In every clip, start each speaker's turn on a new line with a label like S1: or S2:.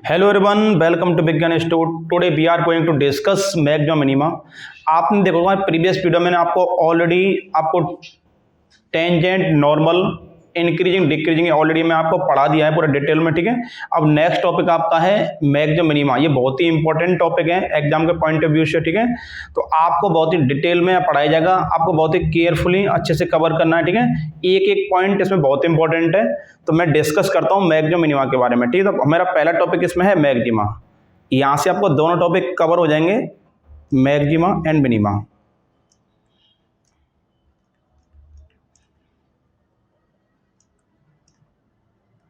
S1: Hello everyone, welcome to Vigyan institute. Today we are going to discuss maximum minima. आपने देखा होगा previous video में आपको already tangent, normal, increasing, decreasing already मैं आपको पढ़ा दिया है पूरा डिटेल में, ठीक है। अब नेक्स्ट टॉपिक आपका है मैक्सिमम मिनिमा। ये बहुत ही इंपॉर्टेंट टॉपिक है एग्जाम के पॉइंट ऑफ व्यू से, ठीक है। तो आपको बहुत ही डिटेल में पढ़ाया जाएगा, आपको बहुत ही केयरफुली अच्छे से कवर करना है, ठीक है। एक एक पॉइंट इसमें बहुत इंपॉर्टेंट है, तो मैं डिस्कस करता हूँ मैक्सिमम मिनिमा के बारे में, ठीक है। तो मेरा पहला टॉपिक इसमें है मैक्सिमा। यहाँ से आपको दोनों टॉपिक कवर हो जाएंगे, maxima and minima.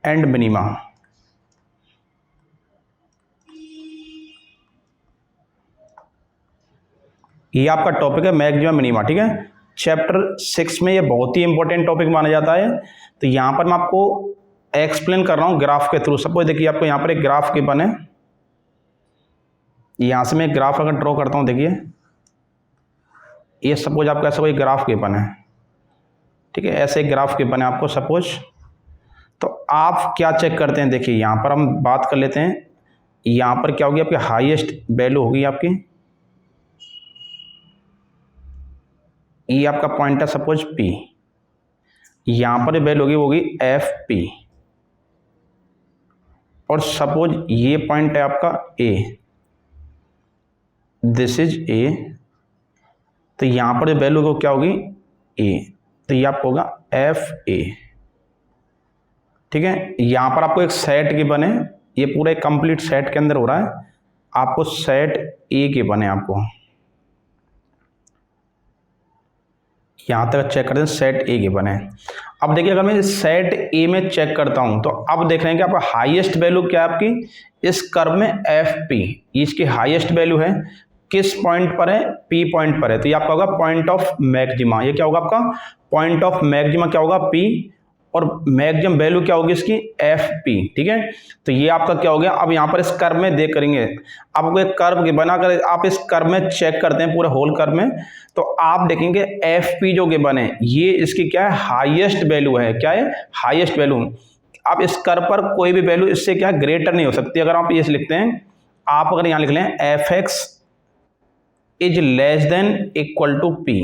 S1: And minima, ये आपका टॉपिक है मैक्सिमम मिनिमा, ठीक है। चैप्टर 6 में ये बहुत ही इंपॉर्टेंट टॉपिक माना जाता है। तो यहाँ पर मैं आपको एक्सप्लेन कर रहा हूँ ग्राफ के थ्रू। सपोज देखिए आपको यहाँ पर एक ग्राफ गिवन है, यहाँ से मैं एक ग्राफ अगर ड्रॉ करता हूँ, देखिए ये सपोज आपका ऐसा कोई ग्राफ गिवन है, ठीक है। ऐसे एक ग्राफ गिवन है आपको सपोज। तो आप क्या चेक करते हैं, देखिए यहाँ पर हम बात कर लेते हैं। यहाँ पर क्या होगी आपकी हाईएस्ट वैल्यू होगी आपकी, ये आपका पॉइंट है सपोज P। यहाँ पर वैल्यू होगी एफ पी, और सपोज ये पॉइंट है आपका A, दिस इज A। तो यहाँ पर वैल्यू क्या होगी A, तो ये आपको होगा एफ ए, ठीक है। यहाँ पर आपको एक सेट गिवन है, ये पूरा एक कंप्लीट सेट के अंदर हो रहा है, आपको सेट ए गिवन है। आपको यहाँ तक चेक करते हैं, सेट ए गिवन है। अब देखिए अगर मैं सेट ए में चेक करता हूँ, तो अब देख रहे हैं कि आपका हाईएस्ट वैल्यू क्या है आपकी इस कर्व में एफ पी, इसकी हाईएस्ट वैल्यू है। किस पॉइंट पर है, पी पॉइंट पर है। तो ये आपका होगा पॉइंट ऑफ मैक्सिमा। ये क्या होगा आपका पॉइंट ऑफ मैक्सिमा, क्या होगा पी, और मैक्सिमम वैल्यू क्या होगी इसकी एफ पी, ठीक है। तो ये आपका क्या हो गया। अब यहाँ पर इस कर्व में देख करेंगे, आपको एक कर्व बनाकर आप इस कर्व में चेक करते हैं पूरे होल कर्व में, तो आप देखेंगे एफ पी जो गिवन है ये इसकी क्या है हाईएस्ट वैल्यू है। क्या है हाईएस्ट वैल्यू। आप इस कर्व पर कोई भी वैल्यू इससे क्या है ग्रेटर नहीं हो सकती। अगर आप ये लिखते हैं, आप अगर यहाँ लिख लें f x is less than equal to p,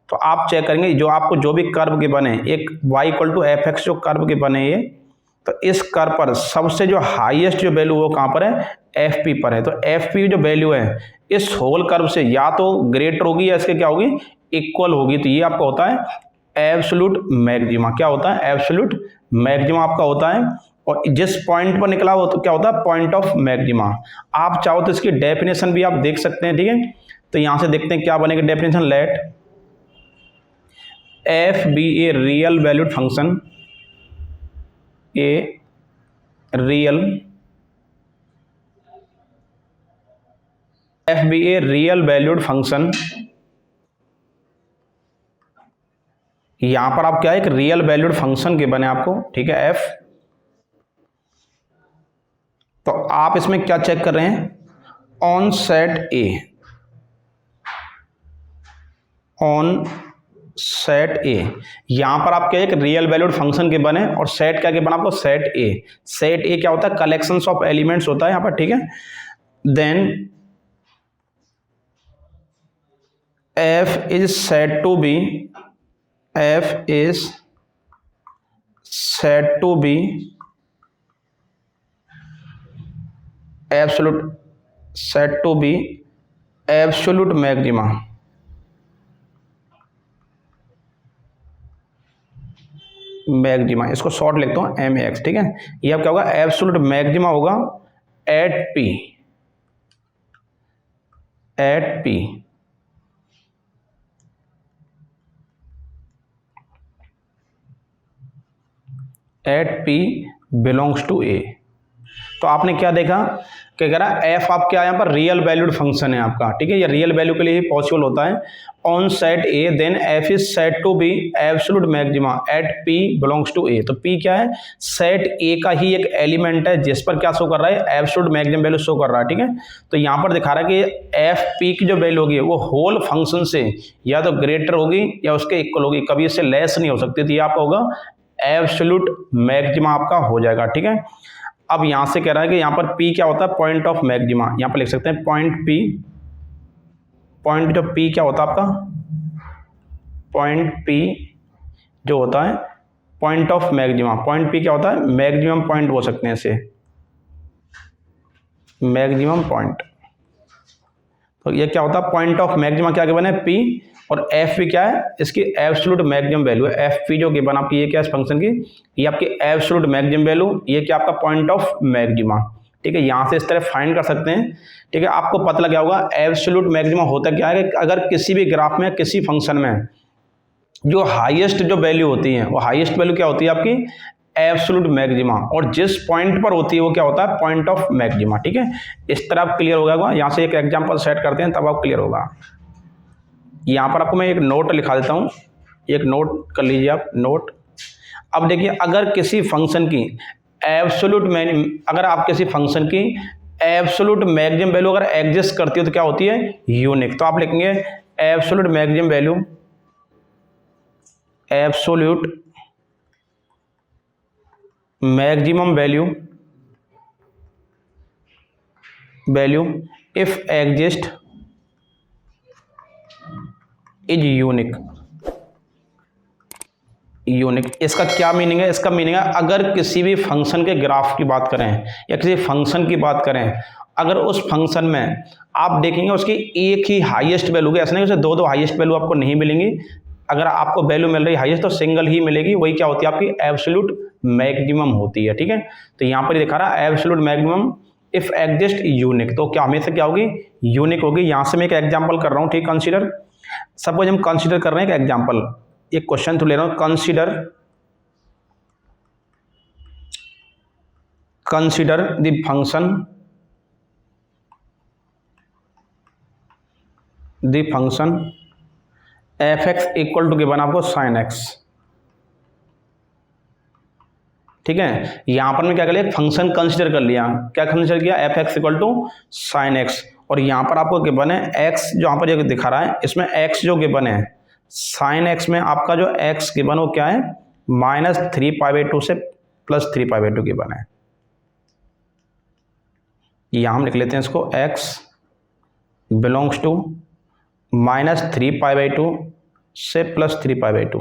S1: तो आप चेक करेंगे जो आपको जो भी कर्व के बने, एक y equal to f x जो कर्व के बने ये, तो इस कर्व पर सबसे जो हाईएस्ट जो वैल्यू वो कहाँ पर है एफ पी पर है। तो एफ पी जो वैल्यू है इस होल कर्व से या तो ग्रेटर होगी या इसके क्या होगी इक्वल होगी। तो ये आपका होता है एब्सोल्यूट मैक्सिमा। क्या होता है एब्सोल्यूट मैक्सिमा आपका होता है। और जिस पॉइंट पर निकला वो तो क्या होता है पॉइंट ऑफ मैक्सिमा। आप चाहो तो इसकी डेफिनेशन भी आप देख सकते हैं, ठीक है। तो यहाँ से देखते हैं क्या बनेगा definition. Let f be a real valued function, a real f be a real valued function. यहां पर आप क्या है एक रियल वैल्यूड फंक्शन के बने आपको, ठीक है एफ। तो आप इसमें क्या चेक कर रहे हैं on set A, on set ए। यहां पर आप क्या एक रियल वैल्यूड फंक्शन के बने, और सेट क्या के बना आपको सेट ए। सेट ए क्या होता है कलेक्शंस ऑफ एलिमेंट्स होता है यहां पर, ठीक है। Then F is set to be, f is set to be absolute, set to be absolute maxima. Maxima इसको शॉर्ट लिखता हूं एम एक्स, ठीक है। ये अब क्या होगा एब्सोल्यूट मैक्सिमा होगा at P, at P. At P belongs to A. तो आपने क्या देखा क्या कह रहा एफ आप क्या यहाँ पर रियल वैल्यूड फंक्शन है आपका, ठीक है। ये रियल वैल्यू के लिए ही पॉसिबल होता है। On set A then F is set to be absolute maxima at P belongs to A. तो पी क्या है सेट ए का ही एक एलिमेंट है जिस पर क्या शो कर रहा है एब्सोल्यूट मैक्सिमम वैल्यू शो कर रहा है, ठीक है। तो यहाँ पर दिखा रहा है कि एफ पी की जो वैल्यू होगी वो होल फंक्शन से या तो ग्रेटर होगी या उसके इक्वल होगी, कभी इससे लेस नहीं हो सकती। तो ये आपका होगा एब्सोल्यूट मैक्सिमा आपका हो जाएगा, ठीक है। अब यहाँ से कह रहा है कि यहाँ पर P क्या होता है, पॉइंट ऑफ मैक्सिमा। यहाँ पर लिख सकते हैं पॉइंट P, पॉइंट जो P क्या होता है आपका, पॉइंट P जो होता है point of maxima. Point P क्या होता है, मैक्सिमम पॉइंट बोल सकते हैं इसे, मैक्सिमम पॉइंट। तो ये क्या होता है, पॉइंट ऑफ मैक्सिमा क्या गिवन है, P, और एफ पी क्या है, इसकी एब्सोल्यूट मैक्सिमम वैल्यू है। एफ पी जो गिवन आपकी ये क्या है इस फंक्शन की, ये आपकी एब्सोल्यूट मैक्सिमम वैल्यू, ये क्या आपका पॉइंट ऑफ मैक्सिमा। ठीक है, यहाँ से इस तरह फाइंड कर सकते हैं। ठीक है, आपको पता लग गया होगा एब्सोल्यूट मैक्सिमा होता क्या है कि अगर किसी भी ग्राफ में किसी फंक्शन में जो हाईएस्ट जो वैल्यू होती है वो हाईएस्ट वैल्यू क्या होती है आपकी, एब्सोल्यूट मैक्सिमा, और जिस पॉइंट पर होती है वो क्या होता है, पॉइंट ऑफ मैक्सिमा। ठीक है, इस तरह आप क्लियर हो गया होगा। यहाँ से एक एग्जांपल सेट करते हैं तब आप क्लियर होगा। यहाँ पर आपको मैं एक नोट लिखा देता हूँ, एक नोट कर लीजिए आप, नोट। अब देखिए, अगर किसी फंक्शन की अगर आप किसी फंक्शन की एब्सोल्यूट मैक्सिमम वैल्यू अगर एग्जिस्ट करती है तो क्या होती है, यूनिक। तो आप लिखेंगे absolute maximum value, absolute maximum value if exist is unique. Unique इसका क्या मीनिंग है, इसका मीनिंग है अगर किसी भी फंक्शन के ग्राफ की बात करें या किसी फंक्शन की बात करें, अगर उस फंक्शन में आप देखेंगे उसकी एक ही हाईएस्ट वैल्यू है, ऐसा नहीं उसे दो हाईएस्ट वैल्यू आपको नहीं मिलेंगी। अगर आपको वैल्यू मिल रही हाईएस्ट तो सिंगल ही मिलेगी, वही क्या होती है आपकी एब्सोल्यूट मैक्सिमम होती है। ठीक है, तो यहाँ पर दिखा रहा है absolute maximum if exist unique, तो क्या हमेशा क्या होगी, यूनिक होगी। यहाँ से मैं एक एग्जाम्पल कर रहा हूँ, ठीक, कंसीडर, सपोज हम कंसीडर कर रहे हैं एक एग्जाम्पल, एक क्वेश्चन तो ले रहा हूं, consider the function F x equal to given आपको साइन एक्स। ठीक है, यहां पर मैं क्या कर लिया, फंक्शन कंसीडर कर लिया, क्या कंसीडर किया, f x equal to sine x, और यहां पर आपको गिवन है एक्स जो यहां पर ये दिखा रहा है, इसमें एक्स जो गिवन है साइन एक्स में आपका जो एक्स गिवन वो क्या है, -3π/2 से +3π/2 गिवन है। यहां हम लिख लेते हैं इसको, एक्स बिलोंग्स टू -3π/2 से +3π/2।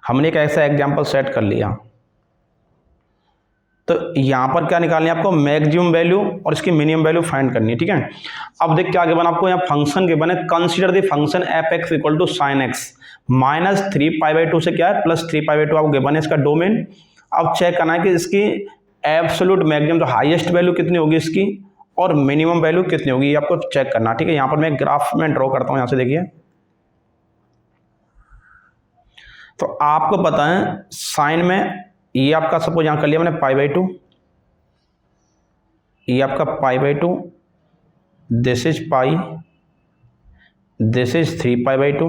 S1: हमने एक ऐसा एग्जांपल सेट कर लिया। तो यहां पर क्या निकालनी है आपको, मैक्सिमम वैल्यू और इसकी मिनिमम वैल्यू फाइंड करनी है। ठीक है, अब देख क्या गिवन आपको, यहाँ फंक्शन गिवन है consider the function F x equal to sine X, -3π/2 से क्या है +3π/2 आपको गिवन है इसका डोमेन। अब चेक करना है कि इसकी एब्सोल्यूट मैक्सिमम तो हाईएस्ट वैल्यू कितनी होगी इसकी, और मिनिमम वैल्यू कितनी होगी, ये आपको चेक करना। ठीक है, यहाँ पर मैं ग्राफ में ड्रॉ करता हूँ, यहाँ से देखिए, तो आपको पता है साइन में ये आपका सपोज यहाँ कर लिया मैंने π/2, ये आपका π/2, this is pi, this is 3π/2,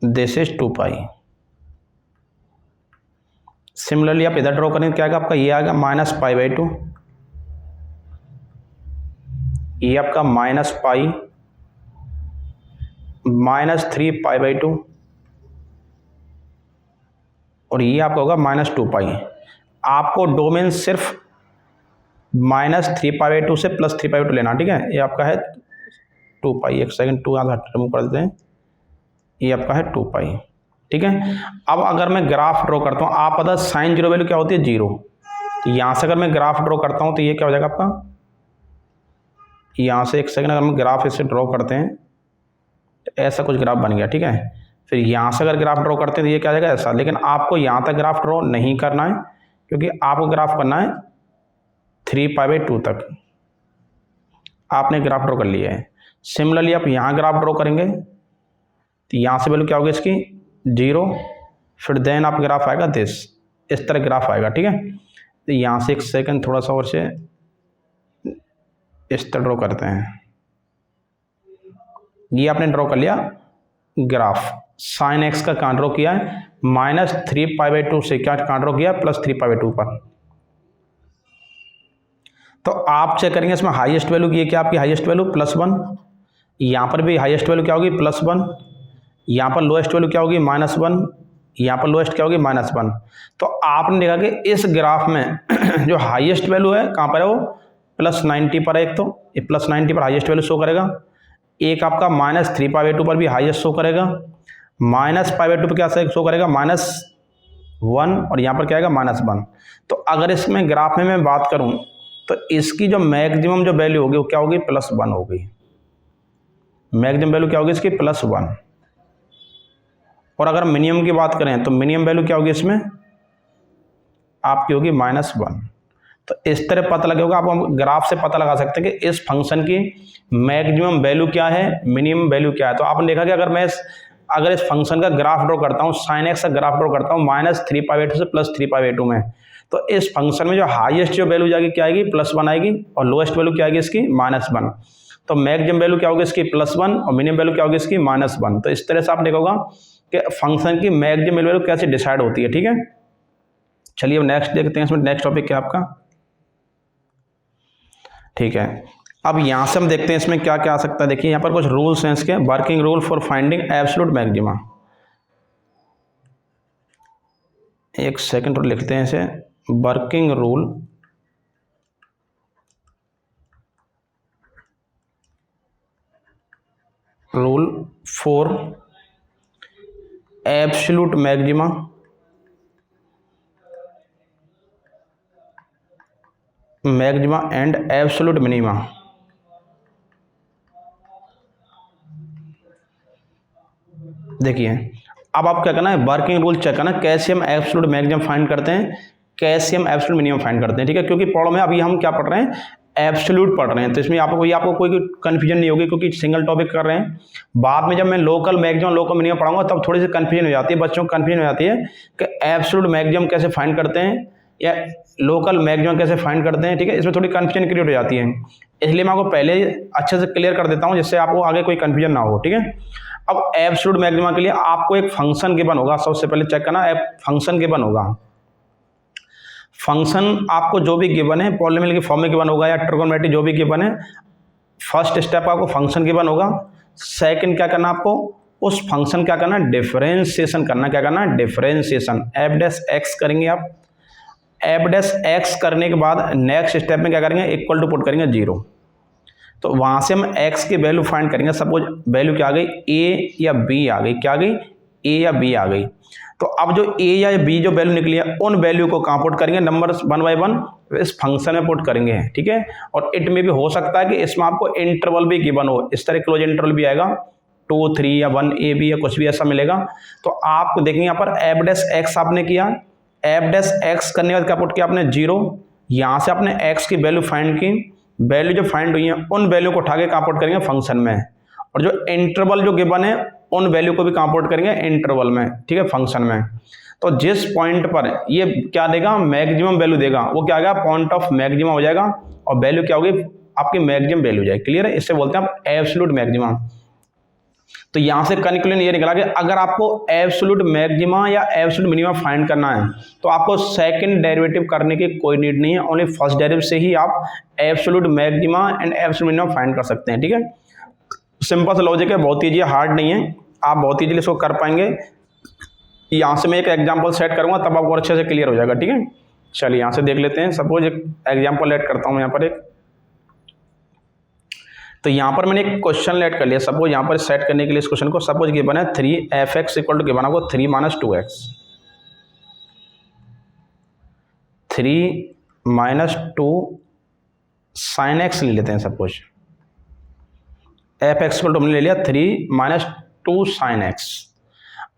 S1: this is 2π। Similarly आप इधर ड्रॉ करेंगे क्या आएगा आपका, ये आएगा -π/2, ये आपका -π, -3π/2, और ये आपका होगा -2π। आपको डोमेन सिर्फ -3π/2 से +3π/2 लेना। ठीक है, ये आपका है 2π, एक सेकंड 2 यहाँ रिमूव कर देते हैं, ये आपका है 2π। ठीक है, अब अगर मैं ग्राफ ड्रॉ करता हूँ, आप पता साइन जीरो वैल्यू क्या होती है, 0। तो यहाँ से अगर मैं ग्राफ ड्रॉ करता हूँ तो ये क्या हो जाएगा आपका, यहाँ से एक सेकंड अगर हम ग्राफ इसे ड्रॉ करते हैं तो ऐसा कुछ ग्राफ बन गया। ठीक है, फिर यहाँ से अगर ग्राफ ड्रॉ करते हैं तो ये क्या आ जाएगा ऐसा, लेकिन आपको यहाँ तक ग्राफ ड्रॉ नहीं करना है क्योंकि आपको ग्राफ करना है 3π/2 तक, आपने ग्राफ ड्रॉ कर लिया है। सिमिलरली आप यहाँ ग्राफ ड्रॉ करेंगे तो यहाँ से वैल्यू क्या होगी इसकी, 0, फिर देन आप ग्राफ आएगा दिस, इस तरह ग्राफ आएगा। ठीक है, तो यहाँ से एक सेकंड थोड़ा सा और से इस तरह ड्रॉ करते हैं, ये आपने ड्रॉ कर लिया ग्राफ, साइन एक्स का कहाँ ड्रॉ किया है, -3π/2 से क्या कहाँ ड्रॉ किया, +3π/2 पर। तो आप चेक करेंगे इसमें हाईएस्ट वैल्यू की क्या आपकी हाईएस्ट वैल्यू +1, यहाँ पर भी हाईएस्ट वैल्यू क्या होगी +1, यहाँ पर लोएस्ट वैल्यू क्या होगी -1, यहाँ पर लोएस्ट क्या होगी -1। तो आपने देखा कि इस ग्राफ में जो हाईएस्ट वैल्यू है कहाँ पर है, वो +90 पर है। एक तो ये +90 पर हाईएस्ट वैल्यू शो करेगा, एक आपका -3π/2 पर भी हाईएस्ट शो करेगा, -π/2 पर क्या शो करेगा -1, और यहाँ पर क्या आएगा -1। तो अगर इसमें ग्राफ में मैं बात करूँ तो इसकी जो मैक्सिमम जो वैल्यू होगी वो क्या होगी, +1 होगी। मैक्सिमम वैल्यू क्या होगी इसकी, +1। और अगर मिनिमम की बात करें तो मिनिमम वैल्यू क्या होगी इसमें आपकी होगी -1। तो इस तरह पता लगे होगा, आप ग्राफ से पता लगा सकते हैं कि इस फंक्शन की मैक्सिमम वैल्यू क्या है, मिनिमम वैल्यू क्या है। तो आपने देखा कि अगर इस फंक्शन का ग्राफ ड्रॉ करता हूँ, sin x का ग्राफ ड्रॉ करता हूँ -3π/2 से +3π/2 में, तो इस फंक्शन में जो हाईएस्ट जो वैल्यू जाएगी क्या आएगी, +1 आएगी, और लोएस्ट वैल्यू क्या आएगी इसकी, -1। तो मैक्सिमम वैल्यू क्या होगी इसकी, +1, और मिनिमम वैल्यू क्या होगी इसकी, -1। तो इस तरह से आप देखोगा कि फंक्शन की मैक्सिमम वैल्यू कैसे डिसाइड होती है। ठीक है, चलिए अब नेक्स्ट देखते हैं, इसमें नेक्स्ट टॉपिक क्या आपका। ठीक है, अब यहाँ से हम देखते हैं इसमें क्या क्या आ सकता है। देखिए यहाँ पर कुछ रूल्स हैं इसके, working rule for finding absolute maxima. एक सेकंड और लिखते हैं इसे, working rule for absolute maxima and absolute minima. देखिए अब आप क्या करना है, वर्किंग रूल चेक करना कैसे हम एब्सोल्यूट मैक्सिमम फाइंड करते हैं, कैसे हम एब्सोल्यूट मिनिमम फाइंड करते हैं। ठीक है, क्योंकि प्रॉब्लम में अभी हम क्या पढ़ रहे हैं, एब्सोल्यूट पढ़ रहे हैं, तो इसमें आपको कोई कंफ्यूजन नहीं होगी, क्योंकि सिंगल टॉपिक कर रहे हैं। बाद में जब मैं लोकल मैक्सिमम लोकल मिनिमम पढ़ाऊंगा तब थोड़ी सी कंफ्यूजन हो जाती है, बच्चों को कंफ्यूजन हो जाती है कि एब्सोल्यूट मैक्सिमम कैसे फाइंड करते हैं या लोकल मैक्सिमम कैसे फाइंड करते हैं। ठीक है, इसमें थोड़ी कंफ्यूजन क्रिएट हो जाती है, इसलिए मैं आपको पहले अच्छे से क्लियर कर देता हूँ जिससे आपको आगे कोई कंफ्यूजन ना हो। ठीक है, अब एब्सोल्यूट मैक्सिमा के लिए आपको एक फंक्शन गिवन होगा, सबसे पहले चेक करना फंक्शन गिवन होगा। फंक्शन आपको जो भी गिवन है, पॉलिनोमियल की फॉर्म में गिवन होगा या ट्रिगोनोमेट्री जो भी गिवन है, फर्स्ट स्टेप आपको फंक्शन गिवन होगा। सेकंड क्या करना, आपको उस फंक्शन क्या करना, डिफरेंशिएशन करना। क्या करना, डिफरेंशिएशन, f'(x) करेंगे आप। f'(x) करने के बाद नेक्स्ट स्टेप में क्या करेंगे, इक्वल टू पुट करेंगे 0। तो वहां से हम x की वैल्यू फाइंड करेंगे। सपोज वैल्यू क्या आ गई, a या b आ गई, क्या आ गई, a या b आ गई। तो अब जो a या b जो वैल्यू निकली है उन वैल्यू को कहाँ पुट करेंगे, नंबर 1 बाय 1 इस फंक्शन में पुट करेंगे। ठीक है, और इट में भी हो सकता है कि इसमें आपको इंटरवल भी गिवन हो, इस तरह क्लोज इंटरवल भी आएगा, 2, 3 या 1 a b या कुछ भी ऐसा मिलेगा। तो आप देखेंगे यहाँ पर f'(x) आपने किया, f'(x) करने के बाद क्या पुट किया आपने, 0। यहाँ से आपने x की वैल्यू फाइंड की, वैल्यू जो फाइंड हुई है उन वैल्यू को उठा के कहाँ पुट करेंगे, फंक्शन में। और जो इंटरवल जो गिवन है उन वैल्यू को भी कहाँ पुट करेंगे, इंटरवल में। ठीक है, फंक्शन में। तो जिस पॉइंट पर ये क्या देगा, मैक्सिमम वैल्यू देगा, वो क्या आएगा, पॉइंट ऑफ मैक्सिमम हो जाएगा, और वैल्यू क्या होगी आपकी, मैक्सिमम वैल्यू जाएगी। क्लियर है, इससे बोलते हैं आप एब्सोल्यूट मैक्सिमम। तो यहां से कंक्लूजन ये निकला कि अगर आपको एब्सोल्यूट मैक्सिमा या एब्सोल्यूट मिनिमा फाइंड करना है तो आपको सेकंड डेरिवेटिव करने की कोई नीड नहीं है, ओनली फर्स्ट डेरिवेटिव से ही आप absolute maxima and absolute minima find कर सकते हैं। ठीक है, सिंपल सा लॉजिक है, बहुत ईजी, हार्ड नहीं है, आप बहुत ईजिली इसको कर पाएंगे। यहाँ से मैं एक एग्जाम्पल सेट करूंगा तब आपको अच्छे से क्लियर हो जाएगा। ठीक है, चलिए यहाँ से देख लेते हैं। सपोज एक एग्जाम्पल ऐड करता हूँ यहाँ पर एक, तो यहाँ पर मैंने एक क्वेश्चन लेट कर लिया। सपोज यहाँ पर सेट करने के लिए इस क्वेश्चन को, सपोज गिवन है 3f(x) इक्वल टू गिवन आपको 3 - 2x, 3 - 2 sin x ले लेते हैं। सपोज f(x) इक्वल टू हमने ले लिया 3 - 2 sin x।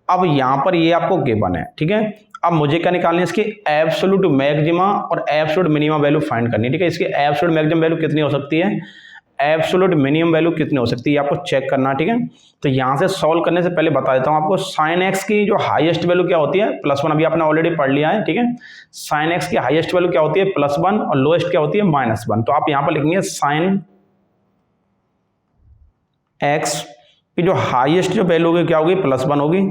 S1: अब यहाँ पर ये आपको गिवन है। ठीक है, अब मुझे क्या निकालनी है, इसकी एब्सोल्यूट मैक्सिमा और एब्सोल्यूट मिनिमा वैल्यू फाइंड करनी है। ठीक है, इसकी एब्सोल्यूट मैक्सिमम वैल्यू कितनी हो सकती है, एब्सोल्यूट मिनिमम वैल्यू कितनी हो सकती है, आपको चेक करना। ठीक है, तो यहाँ से सॉल्व करने से पहले बता देता हूँ आपको, sin x की जो हाईएस्ट वैल्यू क्या होती है, +1, अभी आपने ऑलरेडी पढ़ लिया है। ठीक है, sin x की हाईएस्ट वैल्यू क्या होती है, +1, और लोएस्ट क्या होती है, -1। तो आप यहाँ पर लिखेंगे sin x की जो हाईएस्ट जो वैल्यू होगी क्या होगी, +1 होगी,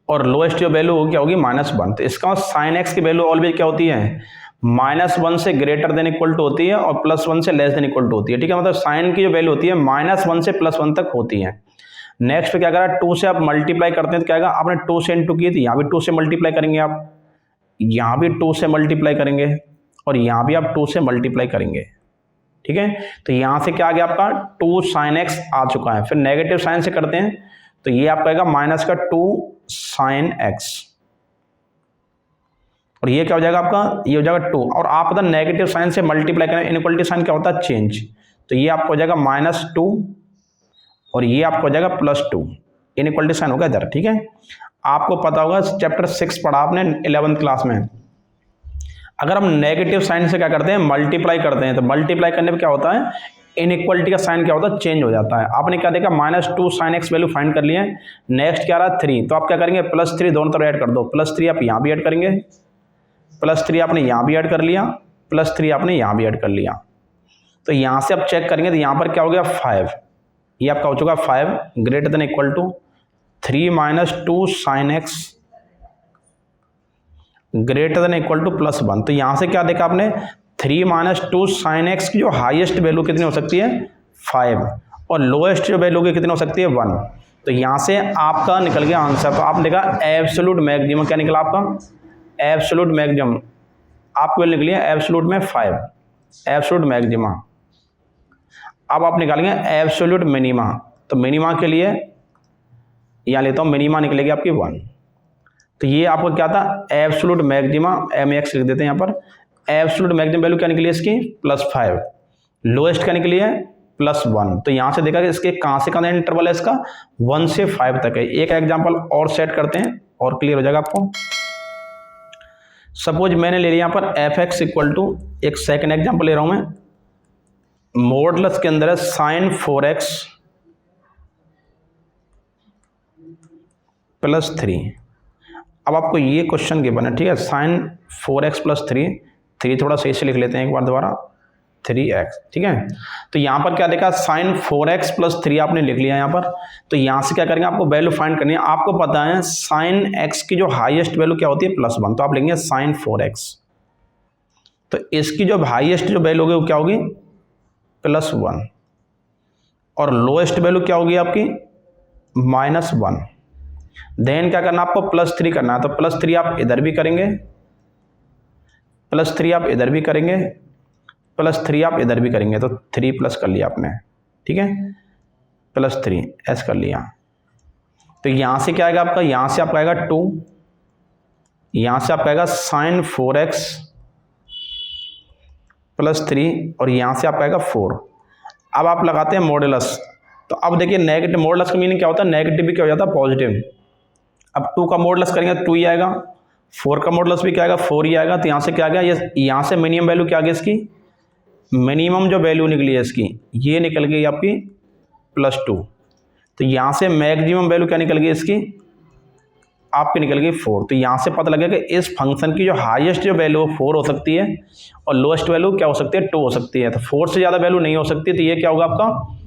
S1: और लोएस्ट जो वैल्यू होगी क्या होगी, -1। तो इसका sin x की वैल्यू ऑलवेज क्या होती है, -1 से ग्रेटर देन इक्वल टू होती है और +1 से लेस देन इक्वल टू होती है। ठीक है, मतलब साइन की जो वैल्यू होती है -1 से +1 तक होती है। नेक्स्ट पे क्या करा, 2 से आप मल्टीप्लाई करते हैं तो क्या आएगा, आपने 2 से इंटू की थी, यहाँ भी 2 से मल्टीप्लाई करेंगे आप, यहाँ भी 2 से मल्टीप्लाई करेंगे और यहाँ भी आप 2 से मल्टीप्लाई करेंगे। ठीक है, तो यहाँ से क्या आ गया आपका 2 sin x आ चुका है। फिर नेगेटिव साइन से करते हैं तो ये आपका आएगा माइनस का 2 sin x और ये क्या हो जाएगा आपका, ये हो जाएगा 2। और आप पता नेगेटिव साइन से मल्टीप्लाई करें, इनइक्वालिटी साइन क्या होता है, चेंज, तो ये आपको हो जाएगा -2 और ये आपको हो जाएगा +2, इनइक्वालिटी साइन होगा इधर। ठीक है, आपको पता होगा चैप्टर 6 पढ़ा आपने 11th क्लास में, अगर हम नेगेटिव साइन से क्या करते हैं, मल्टीप्लाई करते हैं, तो मल्टीप्लाई करने पे क्या होता है, इनइक्वालिटी का साइन क्या होता है, चेंज हो जाता है। आपने क्या देखा, -2 sin x वैल्यू फाइंड कर लिए। नेक्स्ट क्या रहा 3, तो आप क्या करेंगे, +3 दोनों तरफ ऐड कर दो, +3 आप यहाँ भी ऐड करेंगे, +3 आपने यहाँ भी ऐड कर लिया, +3 आपने यहाँ भी ऐड कर लिया। तो यहाँ से आप चेक करेंगे तो यहाँ पर क्या हो गया 5, ये आपका हो चुका 5 greater than equal to 3 - 2 sin x greater than equal to +1। तो यहाँ से क्या देखा आपने, 3 - 2 sin x की जो हाईएस्ट वैल्यू कितनी हो सकती है, 5, और लोएस्ट जो वैल्यू की कितनी हो सकती है, 1। तो यहाँ से आपका निकल गया आंसर। तो आपने देखा एब्सोल्यूट मैक्सिमम क्या निकला आपका, एब्सोल्यूट मैक्सिमम आपको वैल्यू निकली है एब्सोल्यूट में 5, एब्सोल्यूट मैक्सिमा। अब आप निकालेंगे एब्सोल्यूट मिनिमा, तो मिनिमा के लिए यहाँ लेता हूँ, मिनिमा निकलेगी आपकी 1। तो ये आपको क्या था, एब्सोल्यूट मैक्सिमा, mx लिख देते हैं यहाँ पर। एब्सोल्यूट मैक्सिमम वैल्यू क्या निकली है इसकी, +5, लोएस्ट क्या निकली है, +1। तो यहाँ से देखा कि इसके कहाँ से कहाँ इंटरवल है इसका, 1 से 5 तक है। एक एग्जाम्पल और सेट करते हैं और क्लियर हो जाएगा आपको। सपोज मैंने ले लिया यहाँ पर f(x) इक्वल टू, एक सेकंड एग्जाम्पल ले रहा हूँ मैं, मॉडुलस के अंदर है sin 4x +3। अब आपको ये क्वेश्चन गिवन है, ठीक है, sin 4x +3, 3 थोड़ा सही से लिख लेते हैं एक बार दोबारा, 3x। ठीक है, तो यहाँ पर क्या देखा, sin 4x +3 आपने लिख लिया यहाँ पर। तो यहाँ से क्या करेंगे, आपको वैल्यू फाइंड करनी है। आपको पता है sin x की जो हाईएस्ट वैल्यू क्या होती है, +1, तो आप लेंगे sin 4x। तो इसकी जो हाईएस्ट जो वैल्यू होगी वो क्या होगी, +1, और लोएस्ट वैल्यू क्या होगी आपकी, -1। देन क्या करना आपको, +3 करना है। तो +3 आप इधर भी करेंगे, +3 आप इधर भी करेंगे, +3 आप इधर भी करेंगे, तो 3 प्लस कर लिया आपने। ठीक है, +3 ऐसे कर लिया। तो यहाँ से क्या आएगा आपका, यहाँ से आपका आएगा 2, यहाँ से आपका आएगा sin 4x +3 और यहाँ से आपका आएगा 4। अब आप लगाते हैं मॉडुलस। तो अब देखिए नेगेटिव, मॉडुलस का मीनिंग क्या होता है, नेगेटिव भी क्या हो जाता है, पॉजिटिव। अब 2 का मॉडुलस करेंगे तो 2 ही आएगा, 4 का मॉडुलस भी क्या आएगा, 4 ही आएगा। तो यहाँ से क्या आ गया, ये यहाँ से मिनिमम वैल्यू क्या आ गई इसकी, मिनिमम जो वैल्यू निकली है इसकी, ये निकल गई आपकी +2। तो यहाँ से मैक्सिमम वैल्यू क्या निकल गई इसकी, आपकी निकल गई 4। तो यहाँ से पता लगेगा कि इस फंक्शन की जो हाईएस्ट जो वैल्यू 4 हो सकती है और लोएस्ट वैल्यू क्या हो सकती है, 2 हो सकती है। तो 4 से ज़्यादा वैल्यू नहीं हो सकती, तो ये क्या होगा आपका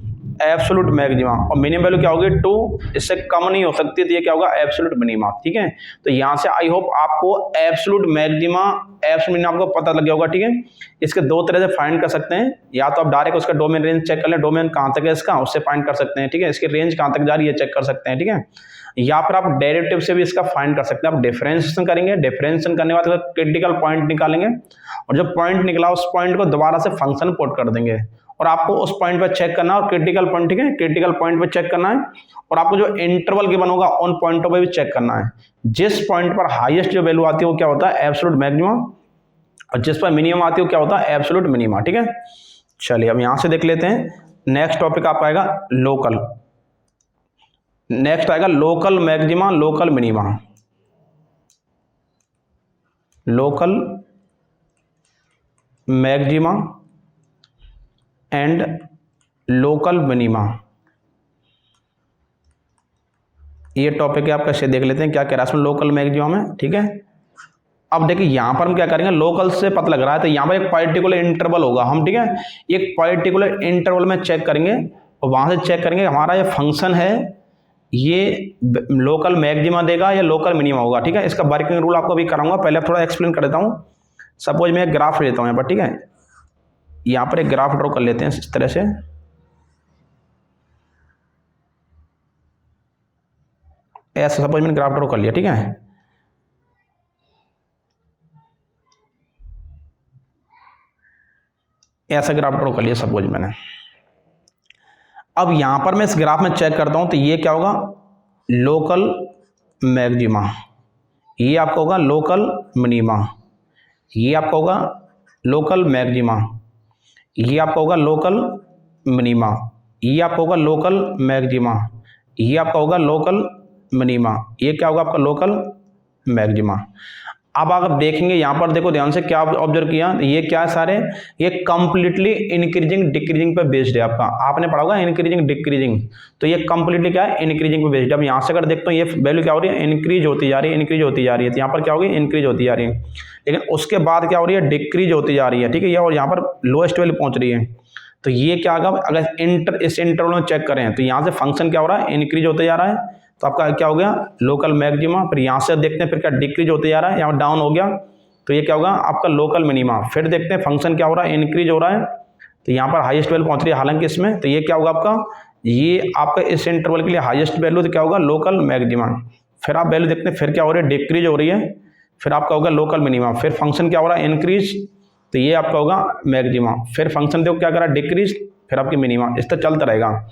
S1: एब्सोल्यूट मैक्सिमा। और मिनिमम वैल्यू क्या होगी, 2, इससे कम नहीं हो सकती, तो ये क्या होगा एब्सोल्यूट मिनिमा। ठीक है, तो यहाँ से आई होप आपको एब्सोल्यूट मैक्सिमा, एब्सोल्यूट मिनिमा आपको पता लग गया होगा। ठीक है, इसके दो तरह से फाइंड कर सकते हैं, या तो आप डायरेक्ट उसका डोमेन रेंज चेक कर लें, डोमेन कहाँ तक है इसका, उससे फाइंड कर सकते हैं। ठीक है, इसकी रेंज कहाँ तक जा रही है चेक कर सकते हैं। ठीक है, या फिर आप डेरिवेटिव से भी इसका फाइंड कर सकते हैं। आप डिफरेंशिएशन करेंगे, डिफरेंशिएशन करने के बाद क्रिटिकल पॉइंट निकालेंगे, और जब पॉइंट निकला उस पॉइंट को दोबारा से फंक्शन पुट कर देंगे, और आपको उस पॉइंट पर चेक करना है, और क्रिटिकल पॉइंट, ठीक है, क्रिटिकल पॉइंट पर चेक करना है, और आपको जो इंटरवल गिवन होगा उन पॉइंटों पर भी चेक करना है। जिस पॉइंट पर हाईएस्ट जो वैल्यू आती है वो क्या होता है, एब्सोल्यूट मैक्सिमम, और जिस पर मिनिमम आती है वो क्या होता है, एब्सोल्यूट मिनिमा। ठीक है, चलिए अब यहां से देख लेते हैं। नेक्स्ट टॉपिक आपका आएगा लोकल। नेक्स्ट आएगा local maxima, local minima, local maxima and local minima. ये टॉपिक है आपका, इसे देख लेते हैं क्या कह रहा है इसमें लोकल मैक्सिमा में। ठीक है, अब देखिए यहाँ पर हम क्या करेंगे, लोकल से पता लग रहा है, तो यहाँ पर एक पर्टिकुलर इंटरवल होगा, हम ठीक है एक पर्टिकुलर इंटरवल में चेक करेंगे, और वहाँ से चेक करेंगे हमारा ये फंक्शन है, ये लोकल मैक्सिमा देगा या लोकल मिनिमा होगा। ठीक है, इसका वर्किंग रूल आपको अभी कराऊंगा, पहले थोड़ा एक्सप्लेन कर देता हूँ। सपोज मैं एक ग्राफ लेता हूँ यहाँ पर, ठीक है, यहाँ पर एक ग्राफ ड्रॉ कर लेते हैं इस तरह से। ऐसा सपोज मैंने ग्राफ ड्रॉ कर लिया, ठीक है। ऐसा ग्राफ ड्रॉ कर लिया सपोज मैंने। अब यहां पर मैं इस ग्राफ में चेक करता हूं तो ये क्या होगा, लोकल मैक्सिमा, ये आपका होगा लोकल मिनिमा, ये आपका होगा लोकल मैक्सिमा, ये आपका होगा लोकल मिनिमा, ये आपका होगा लोकल मैक्सिमा, ये आपका होगा लोकल मिनिमा, ये क्या होगा आपका लोकल मैक्सिमा। अब आप देखेंगे यहाँ पर, देखो ध्यान से क्या ऑब्जर्व किया, ये क्या है सारे, ये कंप्लीटली इंक्रीजिंग डिक्रीजिंग पे बेस्ड है आपका, आपने पढ़ा होगा इंक्रीजिंग डिक्रीजिंग, तो ये कंप्लीटली क्या है, इंक्रीजिंग पे बेस्ड है। अब यहाँ से अगर देखते हो ये वैल्यू क्या हो रही है, इंक्रीज होती जा रही है, इंक्रीज होती जा रही है, तो यहाँ पर क्या होगी, इंक्रीज होती जा रही है, लेकिन उसके बाद क्या हो रही है, डिक्रीज होती जा रही है, ठीक है, ये और यहाँ पर लोएस्ट वैल्यू पहुंच रही है। तो ये क्या होगा, अगर इस इंटरवल में चेक करें तो यहाँ से फंक्शन क्या हो रहा है, इंक्रीज होते जा रहा है, तो आपका क्या हो गया, लोकल मैक्सिमा। फिर यहाँ से देखते हैं फिर क्या डिक्रीज होते जा रहा है, यहाँ डाउन हो गया, तो ये क्या होगा आपका लोकल मिनिमा। फिर देखते हैं फंक्शन क्या हो रहा है, इंक्रीज हो रहा है, तो यहाँ पर हाईएस्ट वैल्यू पहुंच रही है हालांकि इसमें, तो ये क्या होगा आपका, ये आपका इस इंटरवल के लिए हाईएस्ट वैल्यू, तो क्या होगा लोकल मैक्सिमा। फिर आप वैल्यू देखते हैं फिर क्या हो रही है, डिक्रीज हो रही है, फिर आपका होगा लोकल मिनिमा। फिर फंक्शन क्या हो रहा है, इंक्रीज, तो ये आपका होगा मैक्सिमा। फिर फंक्शन देखो क्या करा, डिक्रीज, फिर आपकी मिनिमा, इस तरह चलता रहेगा।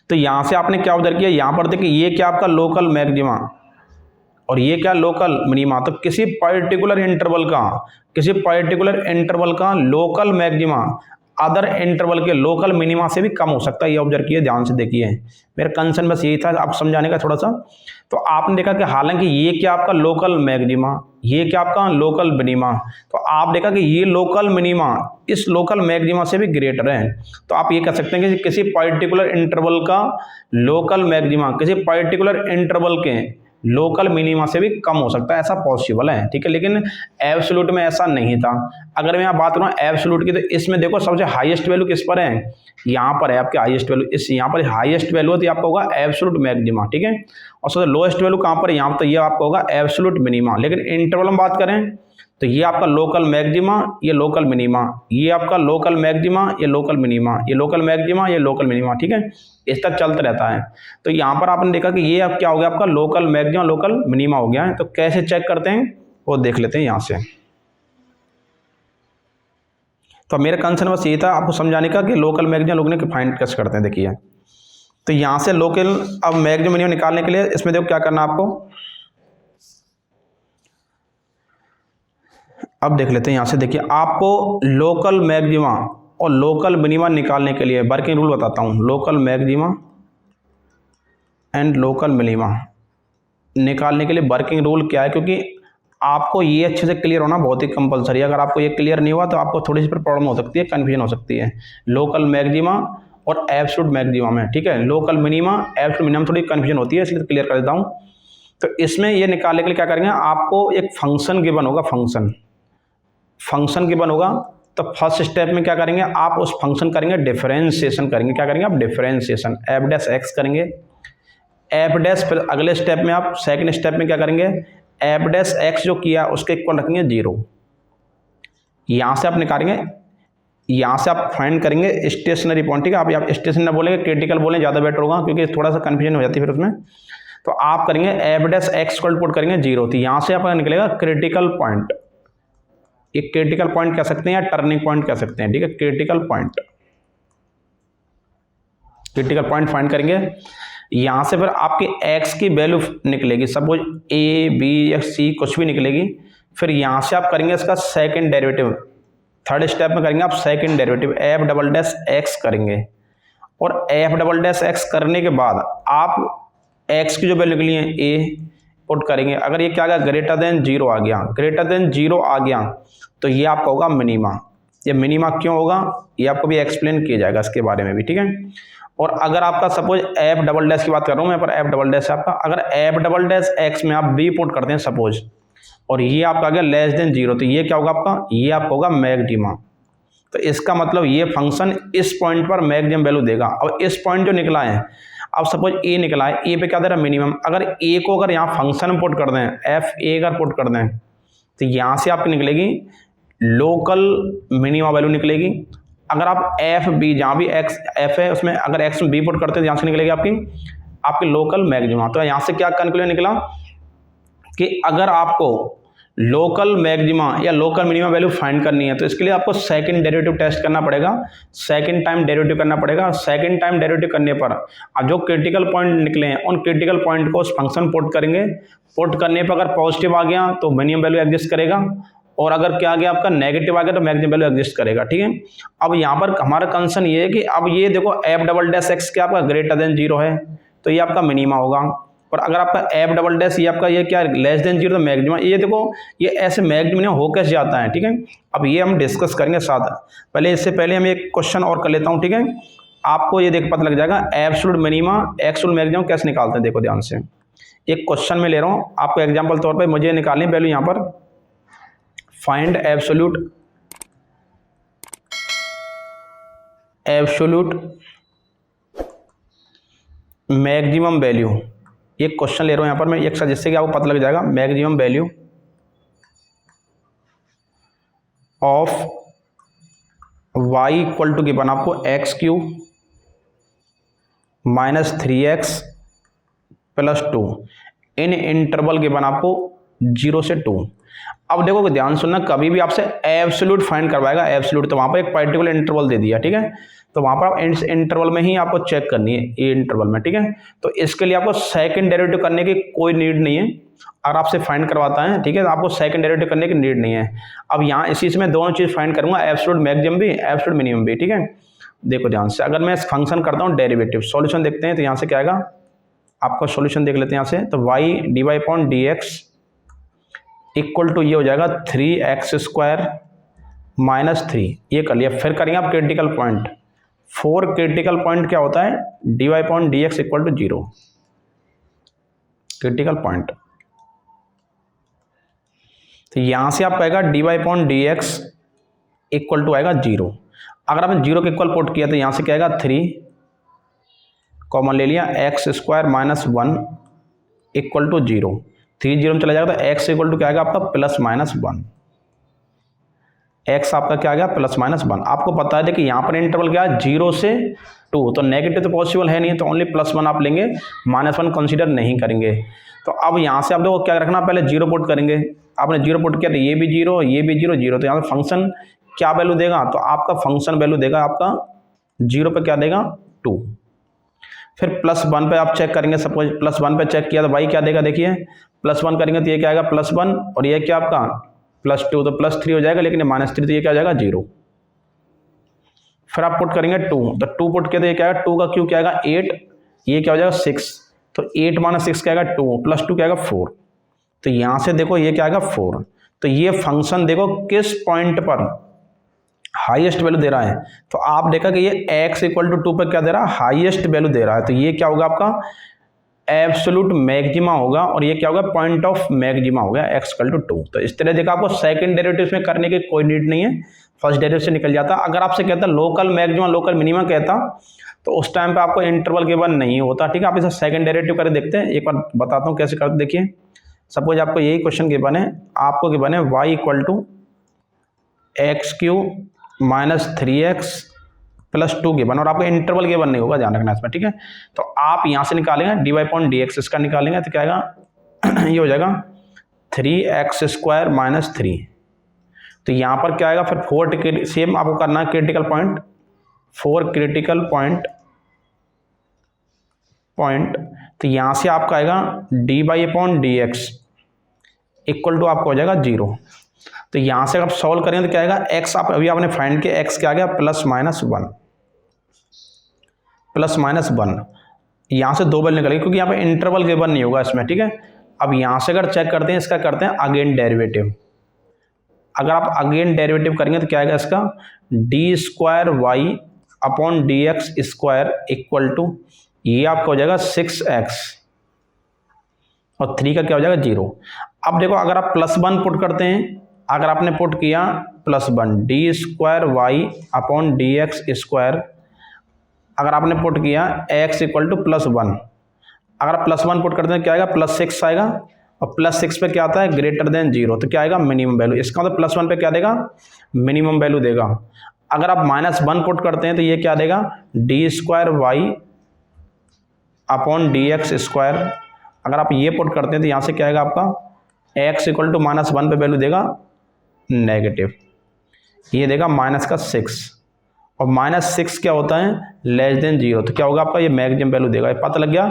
S1: तो यहां से आपने क्या ऑब्जर्व किया, यहां पर देखिए ये क्या आपका लोकल मैक्सिमा और ये क्या लोकल मिनिमा, तो किसी पर्टिकुलर इंटरवल का लोकल मैक्सिमा अदर इंटरवल के लोकल मिनिमा से भी कम हो सकता है, ये ऑब्जर्व किए, ध्यान से देखिए, मेरा कंसर्न बस यही था आप समझाने का थोड़ा सा। तो आपने देखा कि हालांकि ये क्या आपका लोकल मैक्सिमा, ये क्या आपका लोकल मिनिमा, तो आप देखा कि ये लोकल मिनिमा इस लोकल मैक्सिमा से भी ग्रेटर है। तो आप ये कह सकते हैं कि किसी पर्टिकुलर इंटरवल का लोकल मैक्सिमा किसी पर्टिकुलर इंटरवल के लोकल मिनिमा से भी कम हो सकता है, ऐसा पॉसिबल है, ठीक है। लेकिन एब्सोल्यूट में ऐसा नहीं था। अगर मैं यहाँ बात करूँ एब्सोल्यूट की, तो इसमें देखो सबसे हाईएस्ट वैल्यू किस पर है, यहाँ पर है आपके हाईएस्ट वैल्यू, इस यहाँ पर हाईएस्ट वैल्यू तो आपका होगा एब्सोल्यूट मैक्सिमा, ठीक है। और सबसे लोएस्ट वैल्यू कहाँ पर है, यहाँ पर, तो ये आपका होगा एब्सोल्यूट मिनिमा। लेकिन इंटरवल में बात करें तो ये आपका लोकल मैक्सिमा, ये लोकल मिनिमा, ये आपका लोकल मैक्सिमा, ये लोकल मिनिमा, ये लोकल मैक्सिमा, ये लोकल मिनिमा, ठीक है, इस तक चलता रहता है। तो यहाँ पर आपने देखा कि ये अब क्या हो गया आपका लोकल मैक्सिमा लोकल मिनिमा हो गया है। तो कैसे चेक करते हैं वो देख लेते हैं यहाँ से। तो मेरा कंसर्न बस ये था आपको समझाने का कि लोकल मैक्सिमा लोग ने फाइंड कैसे करते हैं। देखिए तो यहाँ से लोकल अब मैक्सिमा मिनिमा निकालने के लिए इसमें देखो क्या करना आपको, अब देख लेते हैं यहाँ से। देखिए आपको लोकल मैक्सिमा और लोकल मिनिमा निकालने के लिए वर्किंग रूल बताता हूँ। Local maxima and local minima निकालने के लिए वर्किंग रूल क्या है, क्योंकि आपको ये अच्छे से क्लियर होना बहुत ही कंपलसरी है। अगर आपको ये क्लियर नहीं हुआ तो आपको थोड़ी सी प्रॉब्लम हो सकती है, कन्फ्यूजन हो सकती है लोकल मैक्सिमा और एब्सोल्यूट मैक्सिमा में, ठीक है। लोकल मिनिमा एब्सोल्यूट मिनिमा थोड़ी कन्फ्यूजन होती है, इसलिए क्लियर कर देता हूँ। तो इसमें ये निकालने के लिए क्या करेंगे, आपको एक फंक्शन गिवन होगा, फंक्शन गिवन होगा। तो फर्स्ट स्टेप में क्या करेंगे, आप उस फंक्शन करेंगे डिफरेंशिएशन करेंगे, क्या करेंगे आप डिफरेंशिएशन, एफ डैश एक्स करेंगे, एफ डैश, फिर अगले स्टेप में आप सेकंड स्टेप में क्या करेंगे, एफ डैश एक्स जो किया उसके इक्वल रखेंगे 0। यहाँ से आप निकालेंगे, यहाँ से आप फाइंड करेंगे स्टेशनरी पॉइंट, ठीक है। आप स्टेशनरी ना बोलेंगे, क्रिटिकल बोलें, ज़्यादा बेटर होगा क्योंकि थोड़ा सा कन्फ्यूजन हो जाती है फिर उसमें। तो आप करेंगे एफ डैश एक्स को पुट करेंगे 0, तो यहाँ से आपका निकलेगा क्रिटिकल पॉइंट। एक क्रिटिकल पॉइंट कह सकते हैं या टर्निंग पॉइंट कह सकते हैं, ठीक है। क्रिटिकल पॉइंट फाइंड करेंगे। यहां से फिर आपकी x की वैल्यू निकलेगी, सपोज a b या c कुछ भी निकलेगी। फिर यहां से आप करेंगे इसका सेकंड डेरिवेटिव, थर्ड स्टेप में करेंगे आप second derivative f double dash x करेंगे। और f डबल डैश x करने के बाद आप x की जो वैल्यू निकली है a पुट करेंगे। अगर ये क्या आ गया, ग्रेटर देन 0 आ गया, ग्रेटर देन 0 आ गया, तो ये आपका होगा मिनिमा। ये मिनिमा क्यों होगा ये आपको भी एक्सप्लेन किया जाएगा इसके बारे में भी, ठीक है। और अगर आपका सपोज एफ डबल डैश की बात कर रहा हूँ मैं, पर एफ डबल डैश आपका, अगर एफ डबल डैश एक्स में आप बी पुट करते हैं सपोज, और ये आपका आ गया लेस देन 0, तो ये क्या होगा आपका, ये आपका होगा मैक्सिमा। तो इसका मतलब ये फंक्शन इस पॉइंट पर मैक्सिमम वैल्यू देगा। अब इस पॉइंट जो निकला है, अब सपोज ए निकला है, ए पे क्या दे रहा है मिनिमम। अगर ए को अगर यहाँ फंक्शन पुट कर दें, एफ ए अगर पुट कर दें, तो यहाँ से आपकी निकलेगी लोकल मिनिमा वैल्यू निकलेगी। अगर आप एफ बी, जहाँ भी एक्स एफ है उसमें अगर एक्स में बी पुट करते हैं, यहाँ से निकलेगी आपकी आपके लोकल मैक्सिमा। तो यहाँ से क्या कंक्लूजन निकला कि अगर आपको लोकल मैक्सिमा या लोकल मिनिमा वैल्यू फाइंड करनी है तो इसके लिए आपको सेकंड डेरिवेटिव टेस्ट करना पड़ेगा, सेकंड टाइम डेरिवेटिव करना पड़ेगा। सेकंड टाइम डेरिवेटिव करने पर अब जो क्रिटिकल पॉइंट निकले हैं उन क्रिटिकल पॉइंट को उस फंक्शन पुट करेंगे। पुट करने पर अगर पॉजिटिव आ गया तो मिनिमम वैल्यू एग्जिस्ट करेगा, और अगर क्या आ गया आपका नेगेटिव आ गया तो मैक्सिमम वैल्यू एग्जिस्ट करेगा। ठीक है, अब यहाँ पर हमारा कंसर्न ये है कि अब ये देखो एफ डबल डैश एक्स क्या आपका ग्रेटर देन जीरो है तो ये आपका मिनिमा होगा, और अगर आपका एफ डबल डैश ये आपका ये क्या लेस देन जीरो तो मैक्सिमा। ये देखो ये ऐसे मैक्सिमम हो कैसे जाता है। ठीक है, अब ये हम डिस्कस करेंगे साथ। पहले इससे पहले हम एक क्वेश्चन और कर लेता हूँ। ठीक है, आपको ये देख पता लग जाएगा एब्सोल्यूट मिनिमा एब्सोल्यूट मैक्सिमम कैसे निकालते हैं। देखो ध्यान से, एक क्वेश्चन में ले रहा हूँ आपको एग्जाम्पल तौर पर, मुझे निकालनी वैल्यू यहाँ पर फाइंड एब्सोल्यूट मैक्सिमम वैल्यू। ये क्वेश्चन ले रहा हूं यहां पर मैं एक साथ, जिससे कि आपको पता लग जाएगा maximum value of y equal to given आपको x cube minus 3x plus 2 in interval given आपको 0 से 2। अब देखो ध्यान सुनना, कभी भी आपसे एब्सोल्यूट फाइंड करवाएगा एब्सोल्यूट तो वहां पर एक पर्टिकुलर इंटरवल दे दिया। ठीक है, तो वहां पर आप इस इंटरवल में ही आपको चेक करनी है, ये इंटरवल में। ठीक है, तो इसके लिए आपको सेकंड डेरिवेटिव करने की कोई नीड नहीं है। अगर आपसे फाइंड करवाता है ठीक है तो आपको सेकंड डेरिवेटिव करने की नीड नहीं है। अब यहाँ इसी से मैं दोनों चीज फाइंड करूंगा, एब्सोल्यूट मैक्सिमम भी एब्सोल्यूट मिनिमम भी। ठीक है, देखो ध्यान से, अगर मैं इस फंक्शन करता हूँ डेरिवेटिव, सॉल्यूशन देखते हैं तो यहाँ से क्या आएगा आपका सॉल्यूशन देख लेते हैं यहाँ से। तो y d Y upon D x equal to ये हो जाएगा 3x स्क्वायर माइनस 3। ये कर लिया। फिर करेंगे आप क्रिटिकल पॉइंट। 4 क्रिटिकल पॉइंट क्या होता है, D Y upon D x equal to 0 critical point. तो यहां से आप कहेगा D Y upon D x equal to आएगा 0। अगर आपने 0 के इक्वल पुट किया तो यहां से क्या आएगा 3 कॉमन ले लिया, X square minus 1 equal to 0। 3 0 में चला जाएगा तो एक्स इक्वल टू क्या आएगा आपका प्लस माइनस 1। एक्स आपका क्या आ गया प्लस माइनस 1। आपको पता है कि यहाँ पर इंटरवल क्या है 0 से 2, तो नेगेटिव तो पॉसिबल है नहीं, तो ओनली प्लस 1 आप लेंगे, माइनस 1 कंसीडर नहीं करेंगे। तो अब यहाँ से आप देखो क्या रखना, पहले 0 पुट करेंगे। आपने 0 पुट किया तो ये भी 0 ये भी 0 0, तो यहाँ पर फंक्शन क्या वैल्यू देगा, तो आपका फंक्शन वैल्यू देगा आपका 0 पे क्या देगा 2। फिर प्लस 1 पे आप चेक करेंगे, सपोज प्लस 1 पे चेक किया तो y क्या देगा, देखिए प्लस 1 करेंगे तो ये क्या आएगा प्लस 1, और ये क्या आपका प्लस 2 तो प्लस 3 हो जाएगा, लेकिन माइनस 3 तो ये क्या हो जाएगा 0। फिर आप पुट करेंगे 2, तो 2 पुट किया तो ये क्या आएगा 2 का क्यूब क्या आएगा 8, ये क्या हो जाएगा 6, तो 8 माइनस 6 क्या आएगा 2 प्लस 2 क्या आएगा 4। तो यहां से देखो ये क्या आएगा 4। तो ये फंक्शन देखो किस पॉइंट पर हाईएस्ट वैल्यू दे रहा है, तो आप देखा कि ये x इक्वल टू 2 पर क्या दे रहा है हाईएस्ट वैल्यू दे रहा है, तो ये क्या होगा आपका एब्सोल्यूट मैक्सिमा होगा, और ये क्या होगा पॉइंट ऑफ मैक्सिमा हो गया x इक्वल टू 2। तो इस तरह देखा आपको सेकंड डेरिवेटिव में करने की कोई नीड नहीं है, फर्स्ट डेरिवेटिव से निकल जाता। अगर आपसे कहता लोकल मैक्सिमा लोकल मिनिमा कहता तो उस टाइम पे आपको इंटरवल गिवन नहीं होता। ठीक है, आप इसे सेकंड डेरिवेटिव करके देखते हैं, एक बार बताता हूँ कैसे करते। देखिए सपोज आपको यही क्वेश्चन गिवन है, आपको गिवन है y equal to X cube minus 3x plus 2 given, और आपको इंटरवल गिवन नहीं होगा, ध्यान रखना इसमें। ठीक है, तो आप यहां से निकालेंगे D Y upon D X, इसका निकालेंगे तो क्या आएगा ये हो जाएगा 3x स्क्वायर माइनस 3। तो यहां पर क्या आएगा फिर 4 सेम आपको करना है क्रिटिकल पॉइंट, 4 क्रिटिकल पॉइंट। तो यहां से आपका आएगा D Y upon D x equal to आपको हो जाएगा 0। तो यहां से आप सॉल्व करेंगे तो क्या आएगा x, आप अभी आपने फाइंड किया x क्या आ गया प्लस माइनस 1 प्लस माइनस 1। यहां से 2 वैल्यू निकलेगी क्योंकि यहाँ पे इंटरवल गिवन नहीं होगा इसमें। ठीक है, अब यहां से अगर चेक करते हैं इसका करते हैं अगेन डेरिवेटिव। अगर आप अगेन डेरिवेटिव करेंगे तो क्या आएगा इसका D square Y upon D X square equal to ये आपका हो जाएगा 6x और 3 का क्या हो जाएगा 0। अब देखो अगर आप प्लस 1 पुट करते हैं, अगर आपने पुट किया plus 1 D square Y upon D X square, अगर आपने पुट किया x इक्वल टू प्लस 1, अगर आप प्लस 1 पुट करते हैं क्या आएगा प्लस 6 आएगा, और प्लस 6 पे क्या आता है ग्रेटर देन 0, तो क्या आएगा मिनिमम वैल्यू। इसका मतलब प्लस 1 पे क्या देगा मिनिमम वैल्यू देगा। अगर आप माइनस 1 पुट करते हैं तो ये क्या देगा D square Y upon D X square, अगर आप ये पुट करते हैं तो यहाँ से क्या आएगा आपका एक्स इक्वल टू -1 पे वैल्यू देगा नेगेटिव, ये देगा -6, और -6 क्या होता है लेस देन 0, तो क्या होगा आपका ये मैक्सिमम वैल्यू देगा। पता लग गया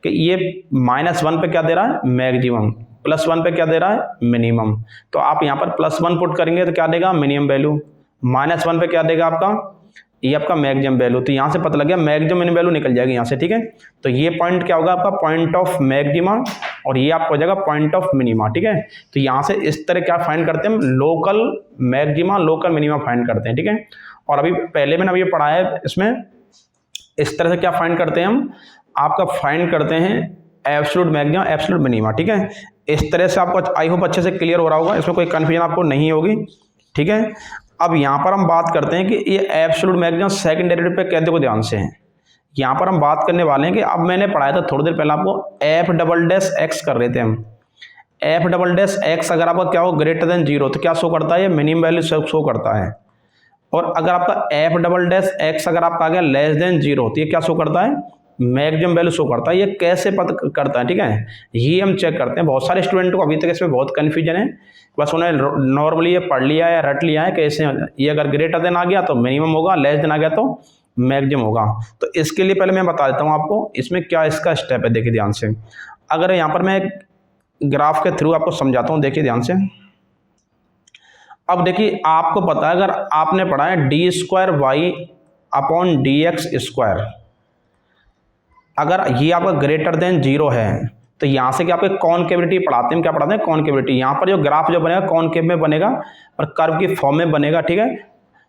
S1: कि ये -1 पे क्या दे रहा है मैक्सिमम, +1 पे क्या दे रहा है मिनिमम, तो आप यहाँ पर +1 पुट करेंगे तो क्या देगा मिनिमम वैल्यू, -1 पे क्या देगा आपका ये आपका मैक्सिमम वैल्यू, तो यहाँ से पता लग गया मैक्सिमम मिनिमम वैल्यू निकल जाएगी यहाँ से, ठीक है। तो ये पॉइंट क्या होगा आपका पॉइंट ऑफ मैक्सिमा, और ये आपको हो जाएगा पॉइंट ऑफ मिनिमा, ठीक है। तो यहाँ से इस तरह क्या फाइंड करते हैं हम, local maxima local minima find करते हैं, ठीक है। और अभी पहले मैंने अभी पढ़ाया है, इसमें इस तरह से क्या फाइंड करते हैं हम, आपका फाइंड करते हैं एब्सोल्यूट मैक्सिमा एब्सोल्यूट मिनिमा, ठीक है। इस तरह से आपको आई होप अच्छे से क्लियर हो रहा होगा, इसमें कोई कन्फ्यूजन आपको नहीं होगी, ठीक है। अब यहाँ पर हम बात करते हैं कि ये एब्सोल्यूट मैक्सिमा सेकंड डेरिवेटिव पे कहते को ध्यान से है, यहाँ पर हम बात करने वाले हैं कि अब मैंने पढ़ाया था थोड़ी देर पहले आपको f डबल डैश x कर रहे थे हम, f डबल डैश x अगर आपका क्या हो ग्रेटर देन 0 तो क्या शो करता है, ये मिनिमम वैल्यू शो करता है, और अगर आपका f डबल डैश x अगर आपका आ गया लेस देन 0 तो ये क्या शो करता है मैक्सिमम वैल्यू शो करता है। ये कैसे पता करता है, ठीक है, ये हम चेक करते हैं। बहुत सारे स्टूडेंट को अभी तक इसमें बहुत कन्फ्यूजन है, बस उन्हें नॉर्मली ये पढ़ लिया है रट लिया है कैसे ये अगर ग्रेटर देन आ गया तो मिनिमम होगा, लेस देन आ गया तो मैक्सिमम होगा। तो इसके लिए पहले मैं बता देता हूँ आपको इसमें क्या इसका स्टेप है, देखिए ध्यान से। अगर यहाँ पर मैं ग्राफ के थ्रू आपको समझाता हूँ, देखिए ध्यान से। अब देखिए आपको पता है अगर आपने पढ़ा है d² y अपॉन dx², अगर ये आपका ग्रेटर देन 0 है तो यहाँ से क्या आपके कॉनकेविटी पढ़ाते हैं, क्या पढ़ाते हैं कॉनकेविटी। यहाँ पर जो ग्राफ जो बनेगा कॉनकेव में बनेगा और कर्व की फॉर्म में बनेगा, ठीक है।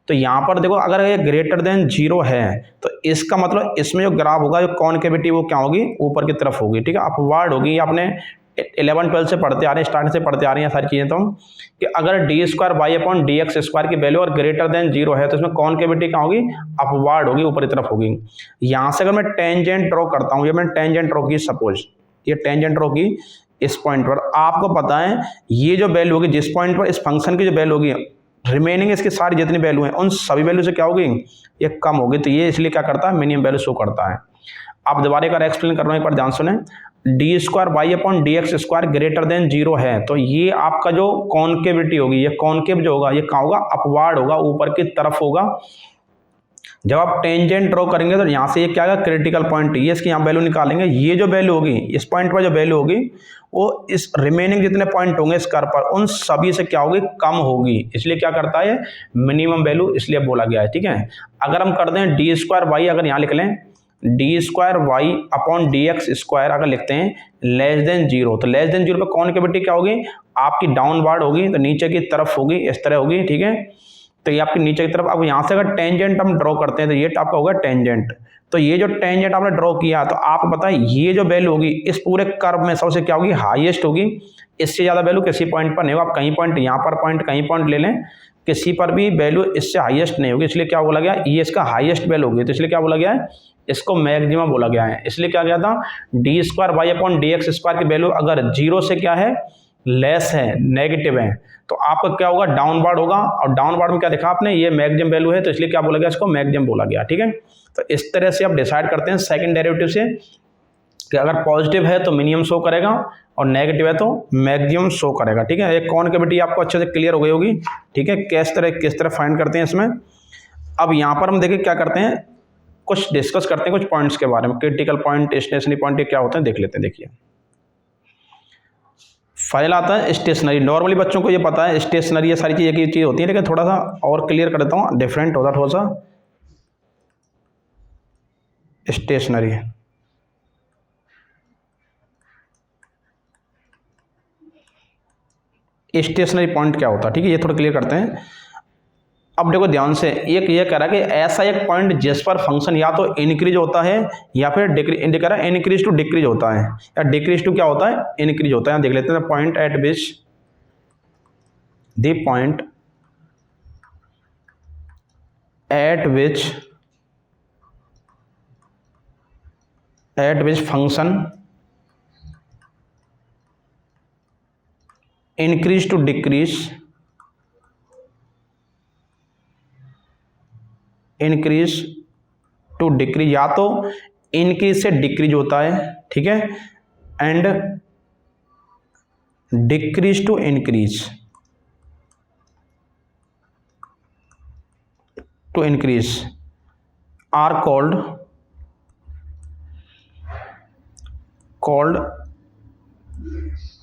S1: तो यहाँ पर देखो अगर ये ग्रेटर देन 0 है तो इसका मतलब इसमें जो ग्राफ होगा जो कॉनकेविटी वो क्या होगी ऊपर की तरफ होगी, ठीक है, अपवर्ड होगी। ये आपने 11-12 से पढ़ते आ रहे हैं, स्टार्ट से पढ़ते आ रहे हैं सारी चीज़ें, तो कि अगर d² y अपॉन dx² की वैल्यू और ग्रेटर देन 0 है तो इसमें कॉनकेविटी क्या होगी अपवर्ड होगी, ऊपर की तरफ होगी। यहाँ से अगर मैं टेंजेंट ड्रॉ करता हूँ, ये मैंने टेंजेंट ड्रॉ की, सपोज ये टेंजेंट ड्रॉ की इस पॉइंट पर, आपको पता है ये जो वैल्यू होगी जिस पॉइंट पर इस फंक्शन की जो वैल्यू होगी रिमेनिंग इसकी सारी जितनी वैल्यू है उन सभी वैल्यू से क्या होगी ये कम होगी, तो ये इसलिए क्या करता है मिनिमम वैल्यू शो करता है। आप दोबारा एक बार एक्सप्लेन कर रहा हूँ, एक बार ध्यान सुने। d² y upon dx² greater than 0 है तो ये आपका जो कॉनकेविटी होगी, ये कॉनकेव जो होगा ये कहाँ होगा अपवार्ड होगा, ऊपर की तरफ होगा। जब आप टेंजेंट ड्रॉ करेंगे तो यहाँ से ये क्या आएगा क्रिटिकल पॉइंट, ये इसकी यहाँ वैल्यू निकालेंगे, ये जो वैल्यू होगी इस पॉइंट पर जो वैल्यू होगी वो इस रिमेनिंग जितने पॉइंट होंगे इस कर्व पर उन सभी से क्या होगी कम होगी, इसलिए क्या करता है मिनिमम वैल्यू इसलिए बोला गया है, ठीक है। अगर हम कर दें d² y, अगर यहाँ लिख लें d² y अपॉन dx² अगर लिखते हैं लेस देन 0 तो लेस देन 0 पे कॉनकेविटी क्या होगी आपकी डाउनवर्ड होगी, तो नीचे की तरफ होगी, इस तरह होगी, ठीक है। तो ये आपकी नीचे की तरफ। अब यहाँ से अगर टेंजेंट हम ड्रॉ करते हैं तो ये आपका होगा टेंजेंट, तो ये जो टेंजेंट आपने ड्रॉ किया तो आपको पता है ये जो वैल्यू होगी इस पूरे कर्व में सबसे क्या होगी हाईएस्ट होगी, इससे ज़्यादा वैल्यू किसी पॉइंट पर नहीं होगा। आप कहीं पॉइंट यहाँ पर पॉइंट कहीं पॉइंट ले लें, किसी पर भी वैल्यू इससे हाईएस्ट नहीं होगी, इसलिए क्या बोला गया ये इसका हाईएस्ट वैल्यू होगी, तो इसलिए क्या बोला गया है इसको मैक्सिमा बोला गया है। इसलिए क्या गया था d² y अपॉन dx² की वैल्यू अगर 0 से क्या है लेस है नेगेटिव है तो आपका क्या होगा डाउनवर्ड होगा, और डाउनवर्ड में क्या देखा आपने ये मैक्सिमम वैल्यू है तो इसलिए क्या बोला गया इसको मैक्सिमम बोला गया, ठीक है। तो इस तरह से आप डिसाइड करते हैं सेकंड डेरिवेटिव से कि अगर पॉजिटिव है तो मिनिमम शो करेगा और नेगेटिव है तो मैक्सिमम शो करेगा, ठीक है। एक कॉनकेविटी आपको अच्छे से क्लियर हो गई होगी, ठीक है, किस तरह फाइंड करते हैं इसमें। अब यहाँ पर हम देखिए क्या करते हैं, कुछ डिस्कस करते हैं कुछ पॉइंट्स के बारे में, क्रिटिकल पॉइंट स्टेशनरी पॉइंट क्या होते हैं देख लेते हैं। देखिए फाइल आता है स्टेशनरी, नॉर्मली बच्चों को ये पता है स्टेशनरी ये सारी चीज़ एक ही चीज़ होती है, लेकिन थोड़ा सा और क्लियर कर देता हूँ, डिफरेंट होता थोड़ा सा। स्टेशनरी स्टेशनरी पॉइंट क्या होता है, ठीक है, ये थोड़ा क्लियर करते हैं। अब देखो ध्यान से, एक ये कह रहा है कि ऐसा एक पॉइंट जिस पर फंक्शन या तो इंक्रीज होता है या फिर डिक्रीज, कह रहा है इंक्रीज टू डिक्रीज होता है या डिक्रीज टू क्या होता है इंक्रीज होता है। देख लेते हैं point at which function increase to decrease या तो इंक्रीज से डिक्रीज होता है, ठीक है, and decrease to increase, to increase are called